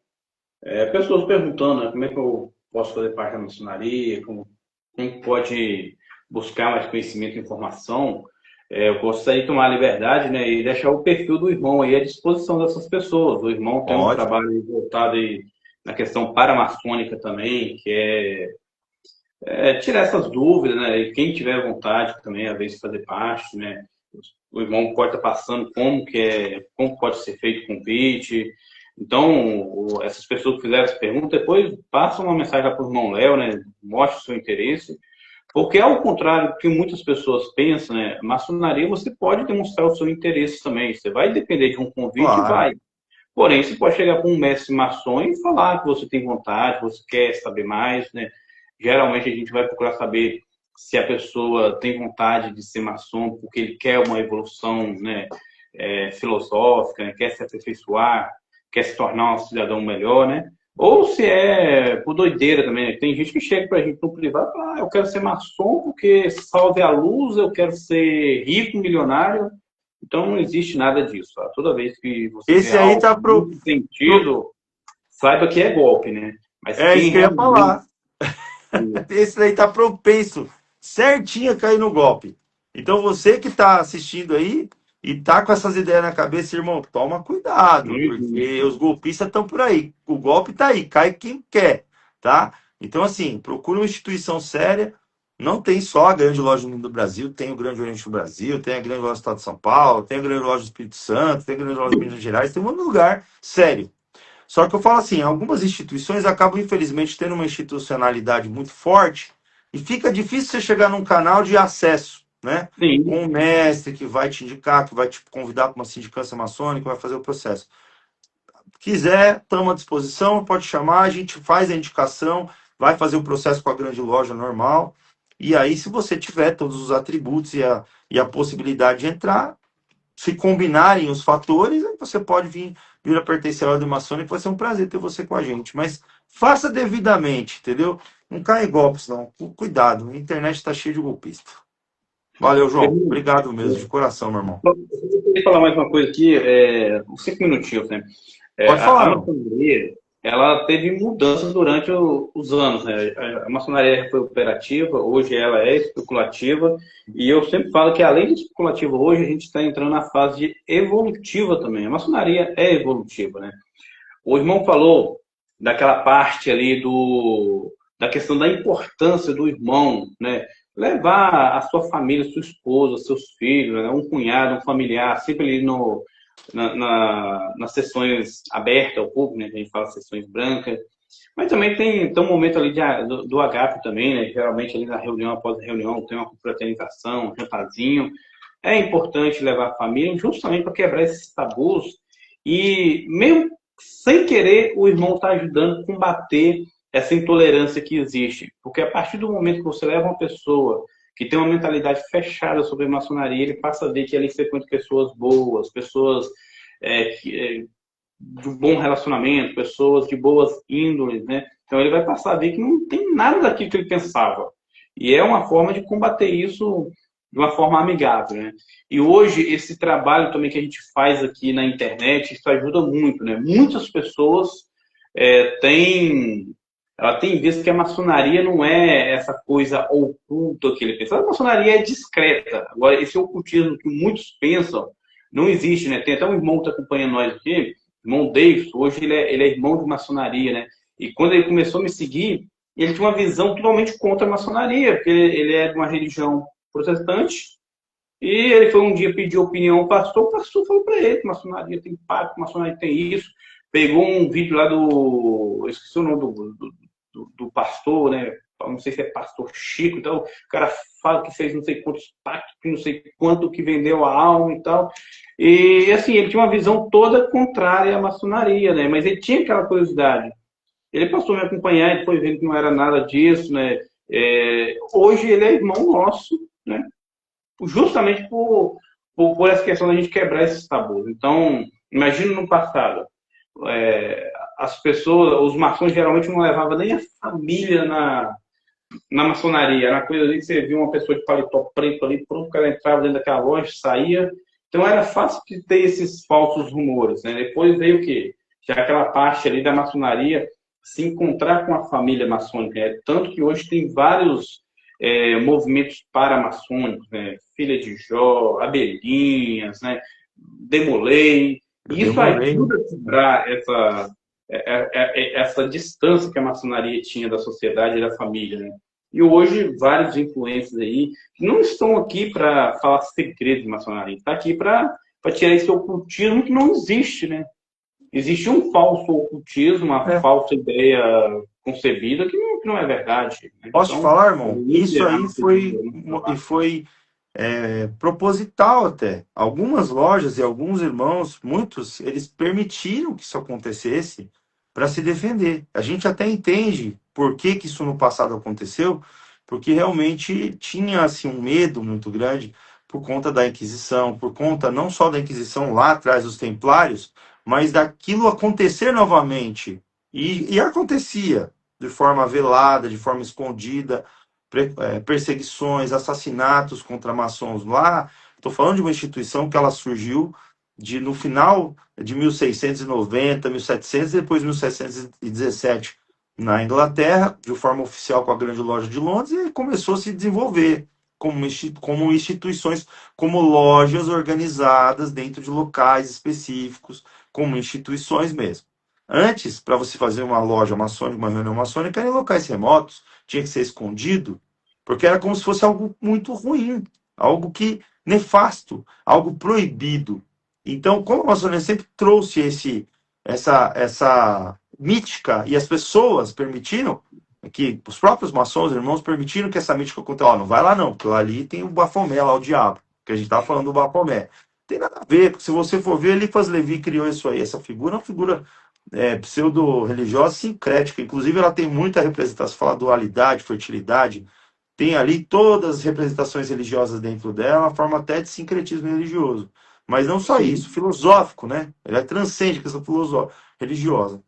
Pessoas perguntando, né, como é que eu posso fazer parte da maçonaria, como pode buscar mais conhecimento e informação. Eu gostaria de tomar a liberdade, né, e deixar o perfil do irmão aí à disposição dessas pessoas. O irmão tem um Ótimo. trabalho voltado aí na questão paramaçônica também, que tirar essas dúvidas, né, e quem tiver vontade também, às vezes, fazer parte, né, o irmão pode estar passando como pode ser feito o convite. Então, essas pessoas que fizeram essa pergunta, depois passam uma mensagem lá para o irmão Léo, né, mostre o seu interesse, Porque, ao contrário do que muitas pessoas pensam, né, maçonaria você pode demonstrar o seu interesse também. Você vai depender de um convite, Claro. vai. Porém, você pode chegar para um mestre maçom e falar que você tem vontade, que você quer saber mais, né? Geralmente a gente vai procurar saber se a pessoa tem vontade de ser maçom porque ele quer uma evolução, né, filosófica, né, quer se aperfeiçoar, quer se tornar um cidadão melhor, né? Ou se é por doideira também, né? Tem gente que chega para a gente no privado e fala, eu quero ser maçom porque salve a luz, eu quero ser rico, milionário. Então não existe nada disso. Tá? Toda vez que você vê Esse aí algo tá nesse sentido, saiba que é golpe, né? Mas É isso quem que eu ia realmente... falar. Esse daí tá propenso certinho a cair no golpe. Então você que tá assistindo aí e tá com essas ideias na cabeça, irmão, toma cuidado, porque os golpistas estão por aí. O golpe tá aí, cai quem quer, tá? Então, assim, procura uma instituição séria. Não tem só a grande loja do Brasil, tem o Grande Oriente do Brasil, tem a grande loja do Estado de São Paulo, tem a grande loja do Espírito Santo, tem a grande loja de Minas Gerais, tem um lugar sério. Só que eu falo assim, algumas instituições acabam, infelizmente, tendo uma institucionalidade muito forte e fica difícil você chegar num canal de acesso, né? Com Sim. um mestre que vai te indicar, que vai te convidar para uma sindicância maçônica, vai fazer o processo. Quiser, estamos à disposição, pode chamar, a gente faz a indicação, vai fazer o processo com a grande loja normal. E aí, se você tiver todos os atributos e a possibilidade de entrar, se combinarem os fatores, aí você pode vir a pertencer à ordem maçônica, vai ser um prazer ter você com a gente. Mas faça devidamente, entendeu? Não caia em golpes, não. Cuidado, a internet está cheia de golpista. Valeu, João. Obrigado mesmo, de coração, meu irmão. Eu queria falar mais uma coisa aqui, uns 5 minutinhos, né? Pode A falar, irmão. maçonaria, ela teve mudanças durante os anos, né? A maçonaria foi operativa, hoje ela é especulativa, e eu sempre falo que além de especulativa, hoje a gente está entrando na fase de evolutiva também. A maçonaria é evolutiva, né? O irmão falou daquela parte ali da questão da importância do irmão, né? Levar a sua família, sua esposa, seus filhos, né? Um cunhado, um familiar, sempre ali nas sessões abertas ao público, né? A gente fala sessões brancas. Mas também tem um momento ali do agape também, né? Geralmente ali na reunião, após a reunião, tem uma confraternização, um jantarzinho. É importante levar a família justamente para quebrar esses tabus e mesmo sem querer, o irmão está ajudando a combater essa intolerância que existe. Porque a partir do momento que você leva uma pessoa que tem uma mentalidade fechada sobre a maçonaria, ele passa a ver que ali frequenta pessoas boas, pessoas de bom relacionamento, pessoas de boas índoles, né? Então ele vai passar a ver que não tem nada daquilo que ele pensava. E é uma forma de combater isso de uma forma amigável, né? E hoje esse trabalho também que a gente faz aqui na internet, isso ajuda muito, né? Muitas pessoas ela tem visto que a maçonaria não é essa coisa oculta que ele pensa. A maçonaria é discreta. Agora, esse ocultismo que muitos pensam não existe, né? Tem até um irmão que está acompanhando nós aqui, irmão Davis, hoje ele é irmão de maçonaria, né? E quando ele começou a me seguir, ele tinha uma visão totalmente contra a maçonaria, porque ele é de uma religião protestante, e ele foi um dia pedir opinião ao pastor, o pastor falou para ele que maçonaria tem pacto, maçonaria tem isso, pegou um vídeo lá eu esqueci o nome do pastor, né? Não sei se é pastor Chico, então o cara fala que fez não sei quantos pactos, que não sei quanto que vendeu a alma e tal. E assim, ele tinha uma visão toda contrária à maçonaria, né? Mas ele tinha aquela curiosidade. Ele passou a me acompanhar e depois vendo que não era nada disso, né? Hoje ele é irmão nosso, né? Justamente por essa questão da gente quebrar esses tabus. Então, imagina no passado, as pessoas, os maçons geralmente não levavam nem a família na maçonaria. Era uma coisa ali que você via uma pessoa de paletó preto ali, pronto, o cara entrava dentro daquela loja, saía. Então era fácil de ter esses falsos rumores, né? Depois veio o quê? Já aquela parte ali da maçonaria se encontrar com a família maçônica. Tanto que hoje tem vários movimentos paramaçônicos, né? Filha de Jó, Abelhinhas, né? Demolei. Isso ajuda a quebrar essa distância que a maçonaria tinha da sociedade e da família, né? E hoje, vários influencers aí não estão aqui para falar segredos de maçonaria, está aqui para tirar esse ocultismo que não existe, né? Existe um falso ocultismo, uma falsa ideia concebida que que não é verdade. Né? Posso te Então, falar, é irmão? muito Isso errado aí esse tipo foi, de e trabalho. foi proposital até. Algumas lojas e alguns irmãos, muitos, eles permitiram que isso acontecesse para se defender. A gente até entende por que que isso no passado aconteceu, porque realmente tinha assim um medo muito grande por conta da Inquisição, por conta não só da Inquisição lá atrás dos Templários, mas daquilo acontecer novamente. E acontecia de forma velada, de forma escondida, perseguições, assassinatos contra maçons lá. Estou falando de uma instituição que ela surgiu no final de 1690, 1700 e depois 1717 na Inglaterra, de forma oficial com a Grande Loja de Londres, e começou a se desenvolver como instituições, como lojas organizadas dentro de locais específicos, como instituições mesmo. Antes, para você fazer uma loja maçônica, uma reunião maçônica, era em locais remotos, tinha que ser escondido, porque era como se fosse algo muito ruim, algo que nefasto, algo proibido. Então, como a maçonaria sempre trouxe essa mítica e as pessoas permitiram que os próprios maçons, irmãos, permitiram que essa mítica aconteça. Ó, não vai lá não, porque lá ali tem o Bafomé, lá o diabo, que a gente estava falando do Bafomé. Tem nada a ver, porque se você for ver, Eliphas Levi criou isso aí, essa figura é uma figura pseudo-religiosa sincrética. Inclusive, ela tem muita representação, fala dualidade, fertilidade, tem ali todas as representações religiosas dentro dela, uma forma até de sincretismo religioso. Mas não só isso, Sim. filosófico, né? Ele transcende a questão religiosa.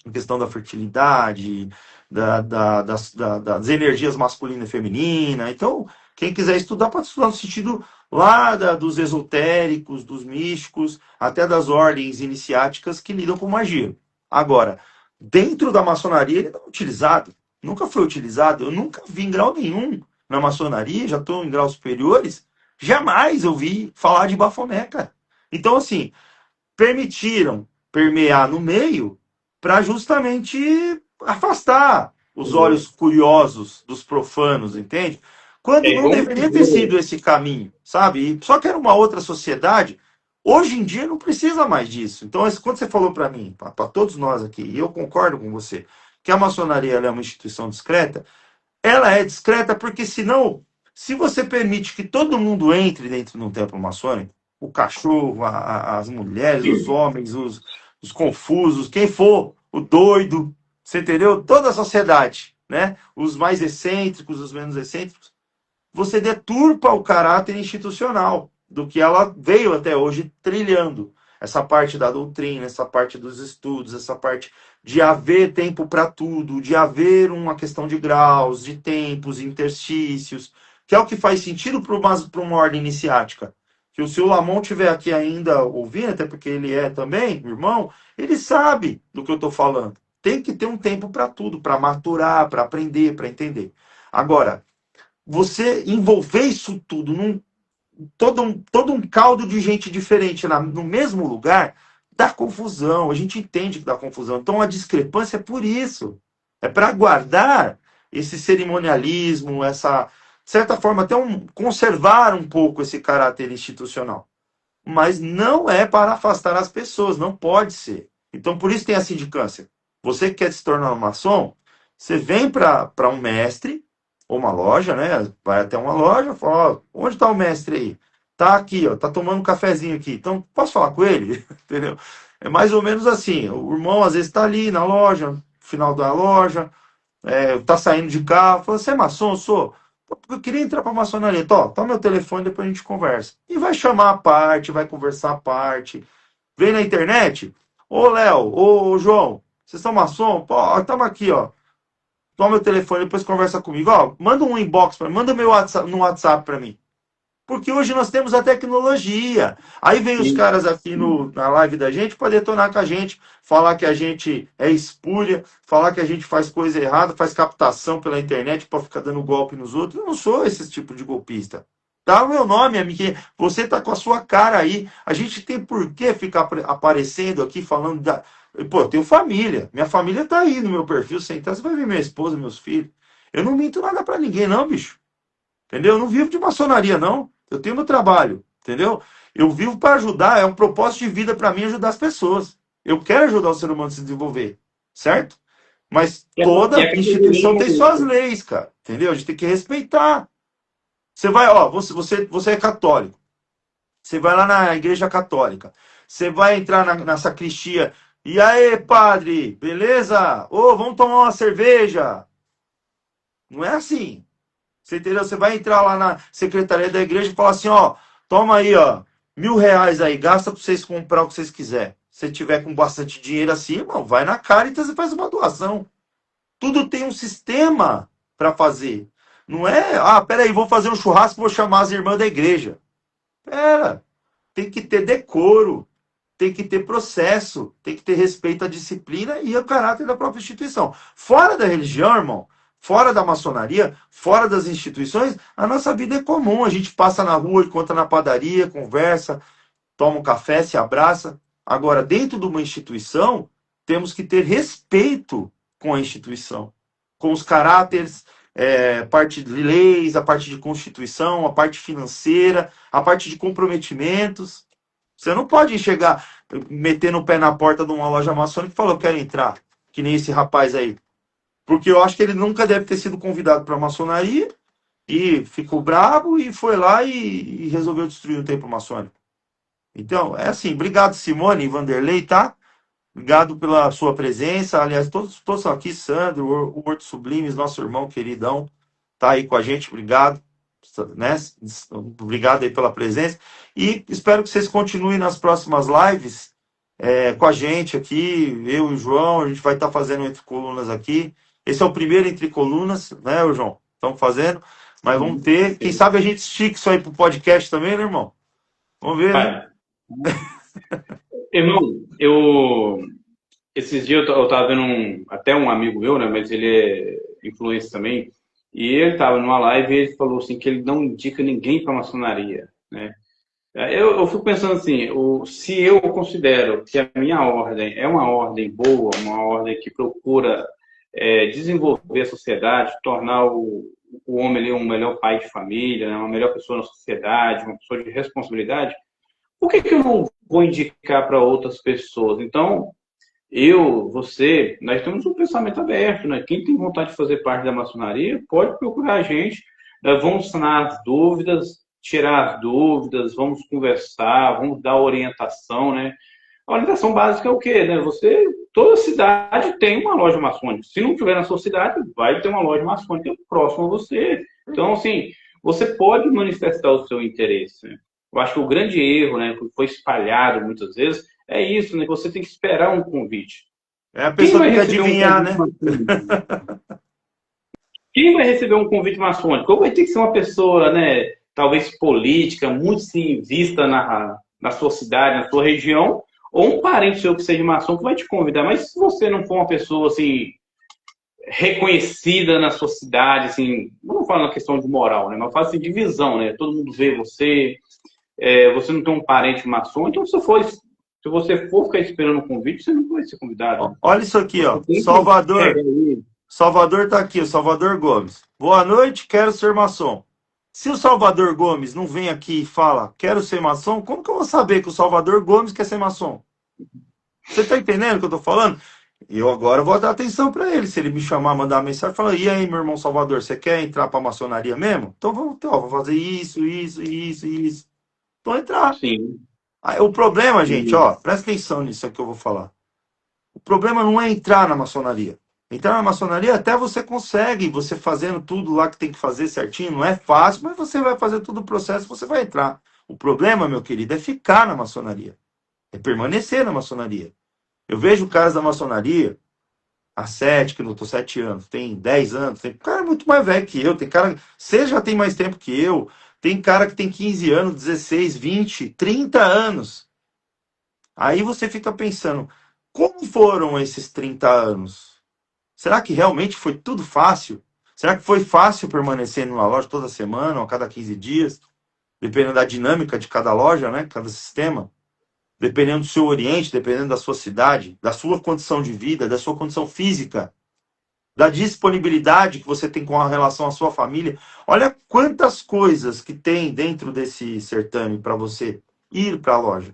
A questão da fertilidade, das energias masculina e feminina. Então, quem quiser estudar, pode estudar no sentido lá dos esotéricos, dos místicos, até das ordens iniciáticas que lidam com magia. Agora, dentro da maçonaria, ele não é utilizado. Nunca foi utilizado. Eu nunca vi em grau nenhum na maçonaria, já estou em graus superiores, jamais eu vi falar de Bafomé, cara. Então, assim, permitiram permear no meio para justamente afastar os olhos curiosos dos profanos, entende? Quando É não como deveria ter dizer, sido esse caminho, sabe? Só que era uma outra sociedade. Hoje em dia não precisa mais disso. Então, quando você falou para mim, para todos nós aqui, e eu concordo com você, que a maçonaria é uma instituição discreta, ela é discreta porque senão, se você permite que todo mundo entre dentro de um templo maçônico, o cachorro, as mulheres, os homens, os confusos, quem for, o doido, você entendeu? Toda a sociedade, né? Os mais excêntricos, os menos excêntricos, você deturpa o caráter institucional do que ela veio até hoje trilhando. Essa parte da doutrina, essa parte dos estudos, essa parte de haver tempo para tudo, de haver uma questão de graus, de tempos, interstícios, que é o que faz sentido para uma ordem iniciática. Que se o Lamont estiver aqui ainda ouvindo, até porque ele é também, irmão, ele sabe do que eu estou falando. Tem que ter um tempo para tudo, para maturar, para aprender, para entender. Agora, você envolver isso tudo todo um caldo de gente diferente no mesmo lugar, dá confusão. A gente entende que dá confusão. Então a discrepância é por isso. É para guardar esse cerimonialismo, essa, de certa forma, até conservar um pouco esse caráter institucional. Mas não é para afastar as pessoas, não pode ser. Então por isso tem a sindicância. Você que quer se tornar um maçom, você vem para um mestre, ou uma loja, né? Vai até uma loja, fala, ó, onde está o mestre aí? Tá aqui, ó, tá tomando um cafezinho aqui. Então, posso falar com ele? Entendeu? É mais ou menos assim. O irmão às vezes está ali na loja, no final da loja, tá saindo de carro, fala, você é maçom? Eu sou. Eu queria entrar para a maçonaria. Tá meu telefone, depois a gente conversa. E vai chamar a parte, vai conversar a parte. Vem na internet? Ô, Léo, ô, João, vocês são maçom? Pô, estamos aqui, ó. Toma meu telefone, depois conversa comigo. Ó, manda um inbox para mim, manda meu WhatsApp, no WhatsApp para mim. Porque hoje nós temos a tecnologia. Aí vem os sim, caras aqui na live da gente para detonar com a gente, falar que a gente é espúria, falar que a gente faz coisa errada, faz captação pela internet para ficar dando golpe nos outros. Eu não sou esse tipo de golpista. Dá o meu nome, amigo. Você tá com a sua cara aí. A gente tem por que ficar aparecendo aqui falando da. Pô, eu tenho família. Minha família tá aí no meu perfil sentado. Você vai ver minha esposa, meus filhos. Eu não minto nada para ninguém, não, bicho. Entendeu? Eu não vivo de maçonaria, não. Eu tenho meu trabalho, entendeu? Eu vivo para ajudar, é um propósito de vida para mim ajudar as pessoas. Eu quero ajudar o ser humano a se desenvolver, certo? Mas E toda a instituição tem suas categoria, leis, cara. Entendeu? A gente tem que respeitar. Você vai, ó, você é católico. Você vai lá na igreja católica. Você vai entrar na sacristia. E aí, padre, beleza? Ô, vamos tomar uma cerveja. Não é assim. Você entendeu? Você vai entrar lá na secretaria da igreja e falar assim, ó, toma aí, ó, R$ 1.000 aí, gasta pra vocês comprar o que vocês quiserem. Se tiver com bastante dinheiro assim, irmão, vai na Caritas e faz uma doação. Tudo tem um sistema para fazer. Não é, peraí, vou fazer um churrasco, vou chamar as irmãs da igreja. Pera, tem que ter decoro, tem que ter processo, tem que ter respeito à disciplina e ao caráter da própria instituição. Fora da religião, irmão, fora da maçonaria, fora das instituições, a nossa vida é comum. A gente passa na rua, encontra na padaria, conversa, toma um café, se abraça. Agora, dentro de uma instituição, temos que ter respeito com a instituição, com os caráteres, a parte de leis, a parte de constituição, a parte financeira, a parte de comprometimentos. Você não pode chegar metendo o pé na porta de uma loja maçônica e falar, eu quero entrar, que nem esse rapaz aí. Porque eu acho que ele nunca deve ter sido convidado para a maçonaria e ficou bravo e foi lá e resolveu destruir o templo maçônico. Então, é assim, obrigado Simone e Vanderlei, tá? Obrigado pela sua presença. Aliás, todos estão aqui, Sandro, o Horto Sublimes, nosso irmão queridão, tá aí com a gente, obrigado, né? Obrigado aí pela presença. E espero que vocês continuem nas próximas lives com a gente aqui, eu e o João, a gente vai estar fazendo Entre Colunas aqui. Esse é o primeiro Entre Colunas, né, o João? Estamos fazendo, mas vamos ter. Quem sabe a gente estica isso aí pro podcast também, né, irmão? Vamos ver, né? vai. Irmão, esses dias eu tava vendo até um amigo meu, né? Mas ele é influencer também. E ele tava numa live e ele falou assim que ele não indica ninguém para maçonaria, né? Eu fico pensando assim, se eu considero que a minha ordem é uma ordem boa, uma ordem que procura desenvolver a sociedade, tornar o homem ali um melhor pai de família, né? Uma melhor pessoa na sociedade, uma pessoa de responsabilidade, por que eu não vou indicar para outras pessoas? Então, você, nós temos um pensamento aberto, né? Quem tem vontade de fazer parte da maçonaria pode procurar a gente, né? Vamos sanar as dúvidas, tirar as dúvidas, vamos conversar, vamos dar orientação, né? A orientação básica é o quê, né? Toda cidade tem uma loja maçônica. Se não tiver na sua cidade, vai ter uma loja maçônica próxima a você. Então, assim, você pode manifestar o seu interesse, né? Eu acho que o grande erro, né, que foi espalhado muitas vezes, é isso, né? Que você tem que esperar um convite. A Quem pessoa vai tem que receber um adivinhar, convite né? maçônico? Quem vai receber um convite maçônico? Ou vai ter que ser uma pessoa, né, talvez política, muito sim, vista na sua cidade, na sua região, ou um parente seu que seja maçom que vai te convidar. Mas se você não for uma pessoa assim reconhecida na sua cidade, assim, não falo na questão de moral, né, mas falo assim de visão, né? Todo mundo vê você, você não tem um parente maçom, então se você for ficar esperando um convite, você não vai ser convidado, né? Olha isso aqui, Você ó. tem que pegar Salvador. aí. Salvador tá aqui, o Salvador Gomes. Boa noite, quero ser maçom. Se o Salvador Gomes não vem aqui e fala, quero ser maçom, como que eu vou saber que o Salvador Gomes quer ser maçom? Você tá entendendo o que eu tô falando? E eu agora vou dar atenção para ele. Se ele me chamar, mandar uma mensagem, falar, e aí, meu irmão Salvador, você quer entrar pra maçonaria mesmo? Então vamos, ó, vou fazer isso, isso, isso, isso. Então entrar. Sim. Aí, o problema, gente, ó, presta atenção nisso que eu vou falar. O problema não é entrar na maçonaria. Entrar na maçonaria até você consegue, você fazendo tudo lá que tem que fazer certinho, não é fácil, mas você vai fazer todo o processo, você vai entrar. O problema, meu querido, é ficar na maçonaria, é permanecer na maçonaria. Eu vejo caras da maçonaria há 7, que eu não tô 7 anos, tem 10 anos, tem cara muito mais velho que eu, tem cara, você já tem mais tempo que eu, tem cara que tem 15 anos, 16, 20, 30 anos. Aí você fica pensando, como foram esses 30 anos? Será que realmente foi tudo fácil? Será que foi fácil permanecer numa loja toda semana ou a cada 15 dias? Dependendo da dinâmica de cada loja, né? Cada sistema. Dependendo do seu oriente, dependendo da sua cidade, da sua condição de vida, da sua condição física, da disponibilidade que você tem com a relação à sua família. Olha quantas coisas que tem dentro desse certame para você ir para a loja.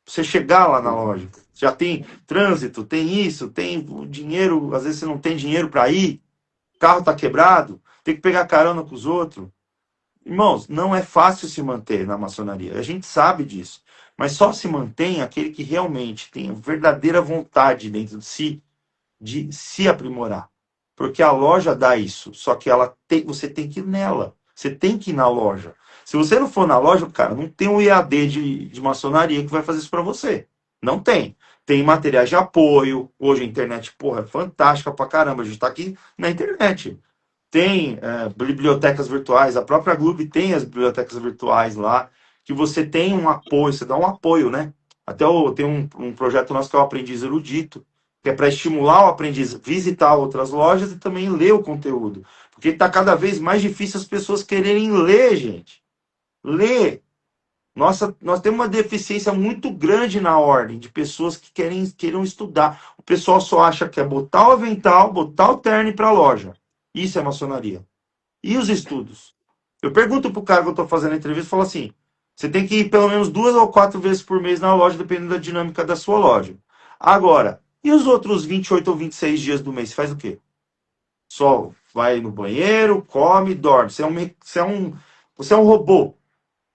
Você chegar lá na loja. Já tem trânsito, tem isso, tem o dinheiro, às vezes você não tem dinheiro para ir, o carro tá quebrado, tem que pegar carona com os outros. Irmãos, não é fácil se manter na maçonaria. A gente sabe disso. Mas só se mantém aquele que realmente tem verdadeira vontade dentro de si de se aprimorar. Porque a loja dá isso. Só que você tem que ir nela. Você tem que ir na loja. Se você não for na loja, cara, não tem um EAD de maçonaria que vai fazer isso para você. Não tem. Tem materiais de apoio. Hoje a internet, porra, é fantástica pra caramba. A gente tá aqui na internet. Tem bibliotecas virtuais, a própria Globo tem as bibliotecas virtuais lá, que você tem um apoio, você dá um apoio, né? Tem um projeto nosso que é o Aprendiz Erudito, que é para estimular o aprendiz a visitar outras lojas e também ler o conteúdo. Porque está cada vez mais difícil as pessoas quererem ler, gente. Ler. Nossa, nós temos uma deficiência muito grande na ordem de pessoas que queiram estudar. O pessoal só acha que é botar o avental, botar o terno e ir para a loja. Isso é maçonaria. E os estudos? Eu pergunto pro cara que eu estou fazendo a entrevista, falo assim, você tem que ir pelo menos 2 ou 4 vezes por mês na loja, dependendo da dinâmica da sua loja. Agora, e os outros 28 ou 26 dias do mês? Você faz o quê? Só vai no banheiro, come, dorme. Você é um robô.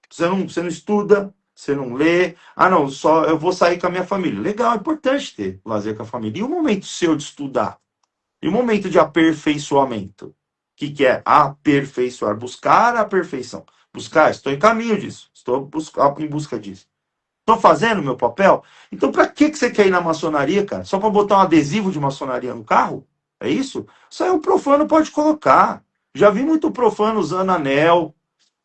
Você não estuda, você não lê. Ah, não, só eu vou sair com a minha família. Legal, é importante ter lazer com a família. E o momento seu de estudar? E o momento de aperfeiçoamento? O que é aperfeiçoar? Buscar a perfeição. Buscar, estou em caminho disso. Estou em busca disso. Estou fazendo o meu papel? Então, para que você quer ir na maçonaria, cara? Só para botar um adesivo de maçonaria no carro? É isso? Isso aí um profano pode colocar. Já vi muito profano usando anel,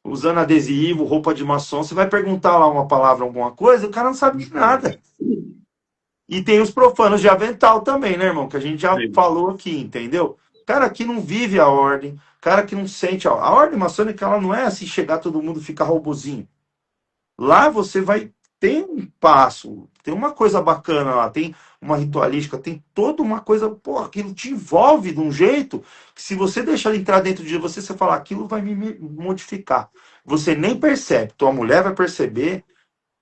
usando adesivo, roupa de maçom. Você vai perguntar lá uma palavra, alguma coisa, o cara não sabe de nada. E tem os profanos de avental também, né, irmão? Que a gente já Sim. falou aqui, entendeu? Cara que não vive a ordem, cara que não sente. A ordem maçônica, ela não é assim chegar todo mundo ficar robozinho. Lá você vai. Tem um passo, tem uma coisa bacana lá, tem uma ritualística, tem toda uma coisa, pô, aquilo te envolve de um jeito que se você deixar ele entrar dentro de você, você falar, aquilo vai me modificar. Você nem percebe, tua mulher vai perceber,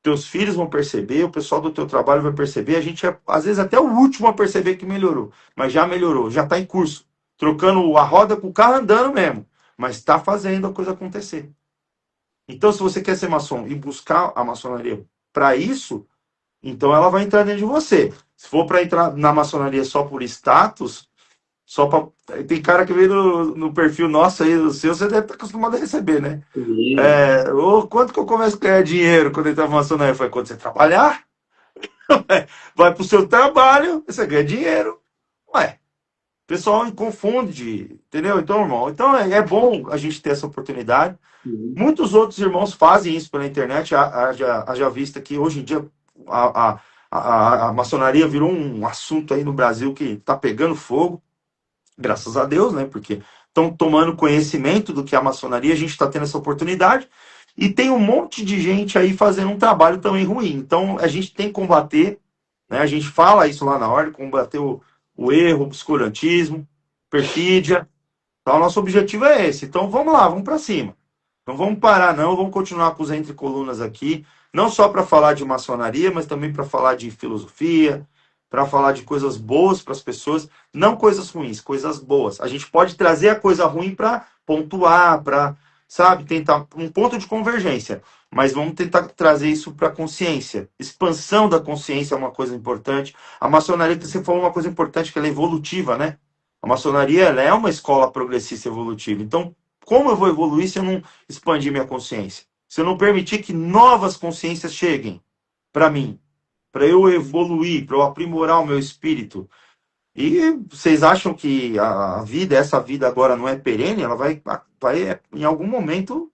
teus filhos vão perceber, o pessoal do teu trabalho vai perceber, a gente é, às vezes, até o último a perceber que melhorou, mas já melhorou, já está em curso, trocando a roda com o carro andando mesmo, mas está fazendo a coisa acontecer. Então, se você quer ser maçom e buscar a maçonaria para isso, então ela vai entrar dentro de você. Se for para entrar na maçonaria só por status, só pra... tem cara que veio no perfil nosso aí, o seu, você deve estar acostumado a receber, né? Sim. Quanto que eu começo a ganhar dinheiro quando entrar na maçonaria? Foi quando você trabalhar, vai pro seu trabalho, você ganha dinheiro. Ué, o pessoal confunde, entendeu? Então, irmão, então é bom a gente ter essa oportunidade. Sim. Muitos outros irmãos fazem isso pela internet, haja vista que hoje em dia a maçonaria virou um assunto aí no Brasil que está pegando fogo, graças a Deus, né? Porque estão tomando conhecimento do que é a maçonaria, a gente está tendo essa oportunidade, e tem um monte de gente aí fazendo um trabalho também ruim. Então a gente tem que combater, né? A gente fala isso lá na ordem, combater o erro, o obscurantismo, perfídia. Então, o nosso objetivo é esse. Então, vamos lá, vamos para cima. Não vamos parar, não. Vamos continuar com os entre colunas aqui. Não só para falar de maçonaria, mas também para falar de filosofia, para falar de coisas boas para as pessoas. Não coisas ruins, coisas boas. A gente pode trazer a coisa ruim para pontuar, para, sabe, tentar um ponto de convergência. Mas vamos tentar trazer isso para a consciência. Expansão da consciência é uma coisa importante. A maçonaria, que você falou uma coisa importante, que ela é evolutiva, né? A maçonaria ela é uma escola progressista evolutiva. Então, como eu vou evoluir se eu não expandir minha consciência? Se eu não permitir que novas consciências cheguem para mim, para eu evoluir, para eu aprimorar o meu espírito. E vocês acham que a vida, essa vida agora não é perene? Ela vai em algum momento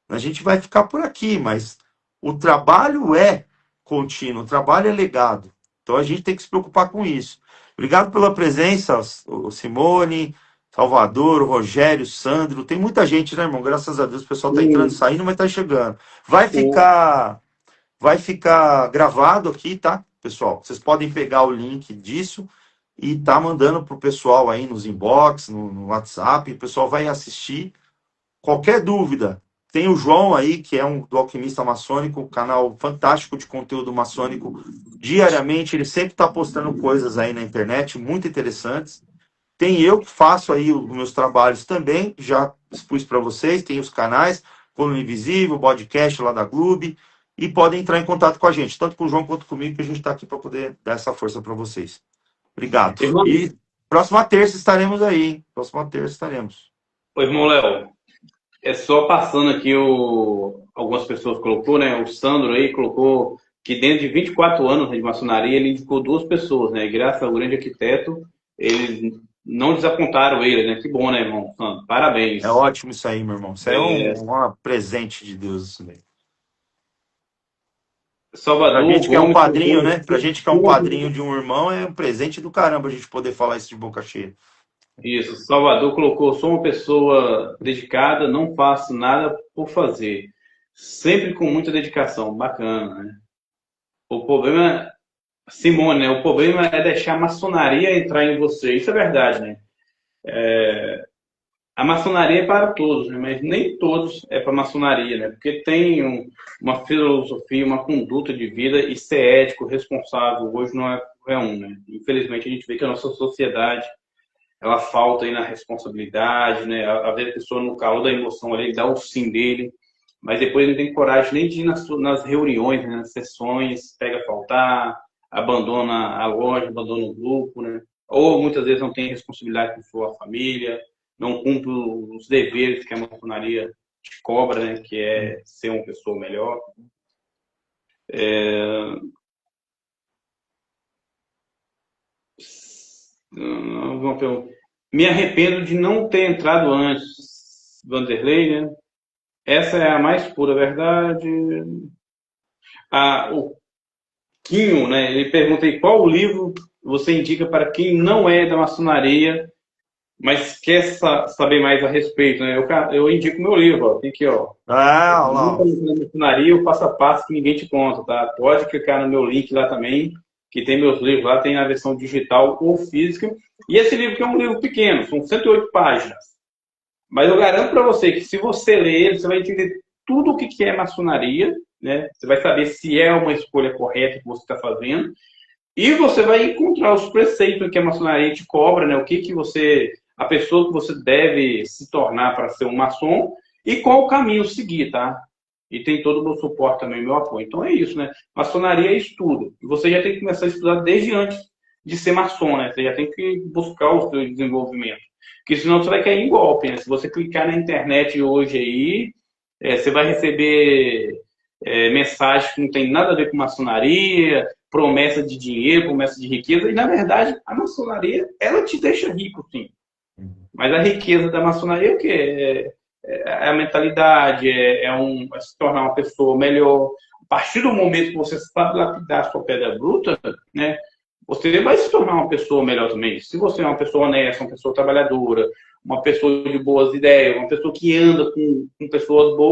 a gente vai ficar por aqui, mas o trabalho é contínuo, o trabalho é legado. Então a gente tem que se preocupar com isso. Obrigado pela presença, o Simone, Salvador, o Rogério, o Sandro. Tem muita gente, né, irmão? Graças a Deus o pessoal está entrando e Sim. saindo, mas está chegando. Vai O- ficar, vai ficar gravado aqui, tá, pessoal? Vocês podem pegar o link disso e tá mandando pro pessoal aí nos inbox, no WhatsApp. O pessoal vai assistir. Qualquer dúvida, Tem o João aí, que é um do Alquimista Maçônico, um canal fantástico de conteúdo maçônico. Diariamente, ele sempre está postando coisas aí na internet, muito interessantes. Tem eu que faço aí os meus trabalhos também, já expus para vocês, tem os canais, Coluna Invisível, podcast lá da Gloob, e podem entrar em contato com a gente, tanto com o João quanto comigo, que a gente está aqui para poder dar essa força para vocês. Obrigado. Irmão, E próxima terça estaremos aí, hein? Próxima terça estaremos. ô, irmão Léo, é só passando aqui algumas pessoas colocou, né? O Sandro aí colocou que dentro de 24 anos de maçonaria ele indicou 2 pessoas, né? E graças ao grande arquiteto, eles não desapontaram ele, né? Que bom, né, irmão Sandro? Parabéns. É ótimo isso aí, meu irmão. Isso é um presente de Deus, isso daí. Salvador, Pra gente que é um Gomes, padrinho, né? Pra gente que é um padrinho de um irmão, é um presente do caramba a gente poder falar isso de boca cheia. Isso, Salvador colocou, sou uma pessoa dedicada, não faço nada por fazer. Sempre com muita dedicação, bacana, né? O problema, Simone, né? O problema é deixar a maçonaria entrar em você. Isso é verdade, né? A maçonaria é para todos, né? Mas nem todos é para a maçonaria, né? Porque tem uma filosofia, uma conduta de vida e ser ético, responsável, hoje não é qualquer um, né? Infelizmente a gente vê que a nossa sociedade ela falta aí na responsabilidade, né? Às vezes a pessoa no calor da emoção ali dá o sim dele, mas depois não tem coragem nem de ir nas reuniões, né? Nas sessões, pega a faltar, abandona a loja, abandona o grupo, né? Ou muitas vezes não tem responsabilidade com sua família, não cumpre os deveres que a maçonaria te cobra, né? Que é ser uma pessoa melhor. Me arrependo de não ter entrado antes, Vanderlei, né? Essa é a mais pura verdade. O Quinho, né? Ele pergunta aí qual o livro você indica para quem não é da maçonaria, mas quer saber mais a respeito, né? Eu indico meu livro, ó. Tem aqui, ó. Ah, olha lá. Na maçonaria, o passo a passo que ninguém te conta, tá? Pode clicar no meu link lá também, que tem meus livros lá, tem a versão digital ou física. E esse livro que é um livro pequeno, são 108 páginas. Mas eu garanto para você que se você ler ele, você vai entender tudo o que é maçonaria, né? Você vai saber se é uma escolha correta que você está fazendo. E você vai encontrar os preceitos que a maçonaria te cobra, né? O que você, a pessoa que você deve se tornar para ser um maçom e qual o caminho seguir, tá? E tem todo o meu suporte também, meu apoio. Então é isso, né? Maçonaria é estudo. E você já tem que começar a estudar desde antes de ser maçom, né? Você já tem que buscar o seu desenvolvimento. Porque senão você vai cair em golpe, né? Se você clicar na internet hoje aí, você vai receber mensagens que não tem nada a ver com maçonaria, promessa de dinheiro, promessa de riqueza. E, na verdade, a maçonaria, ela te deixa rico, sim. Mas a riqueza da maçonaria é o quê? É a mentalidade, é se tornar uma pessoa melhor. A partir do momento que você sabe lapidar a sua pedra bruta, né? Você vai se tornar uma pessoa melhor também. Se você é uma pessoa honesta, uma pessoa trabalhadora, uma pessoa de boas ideias, uma pessoa que anda com pessoas boas,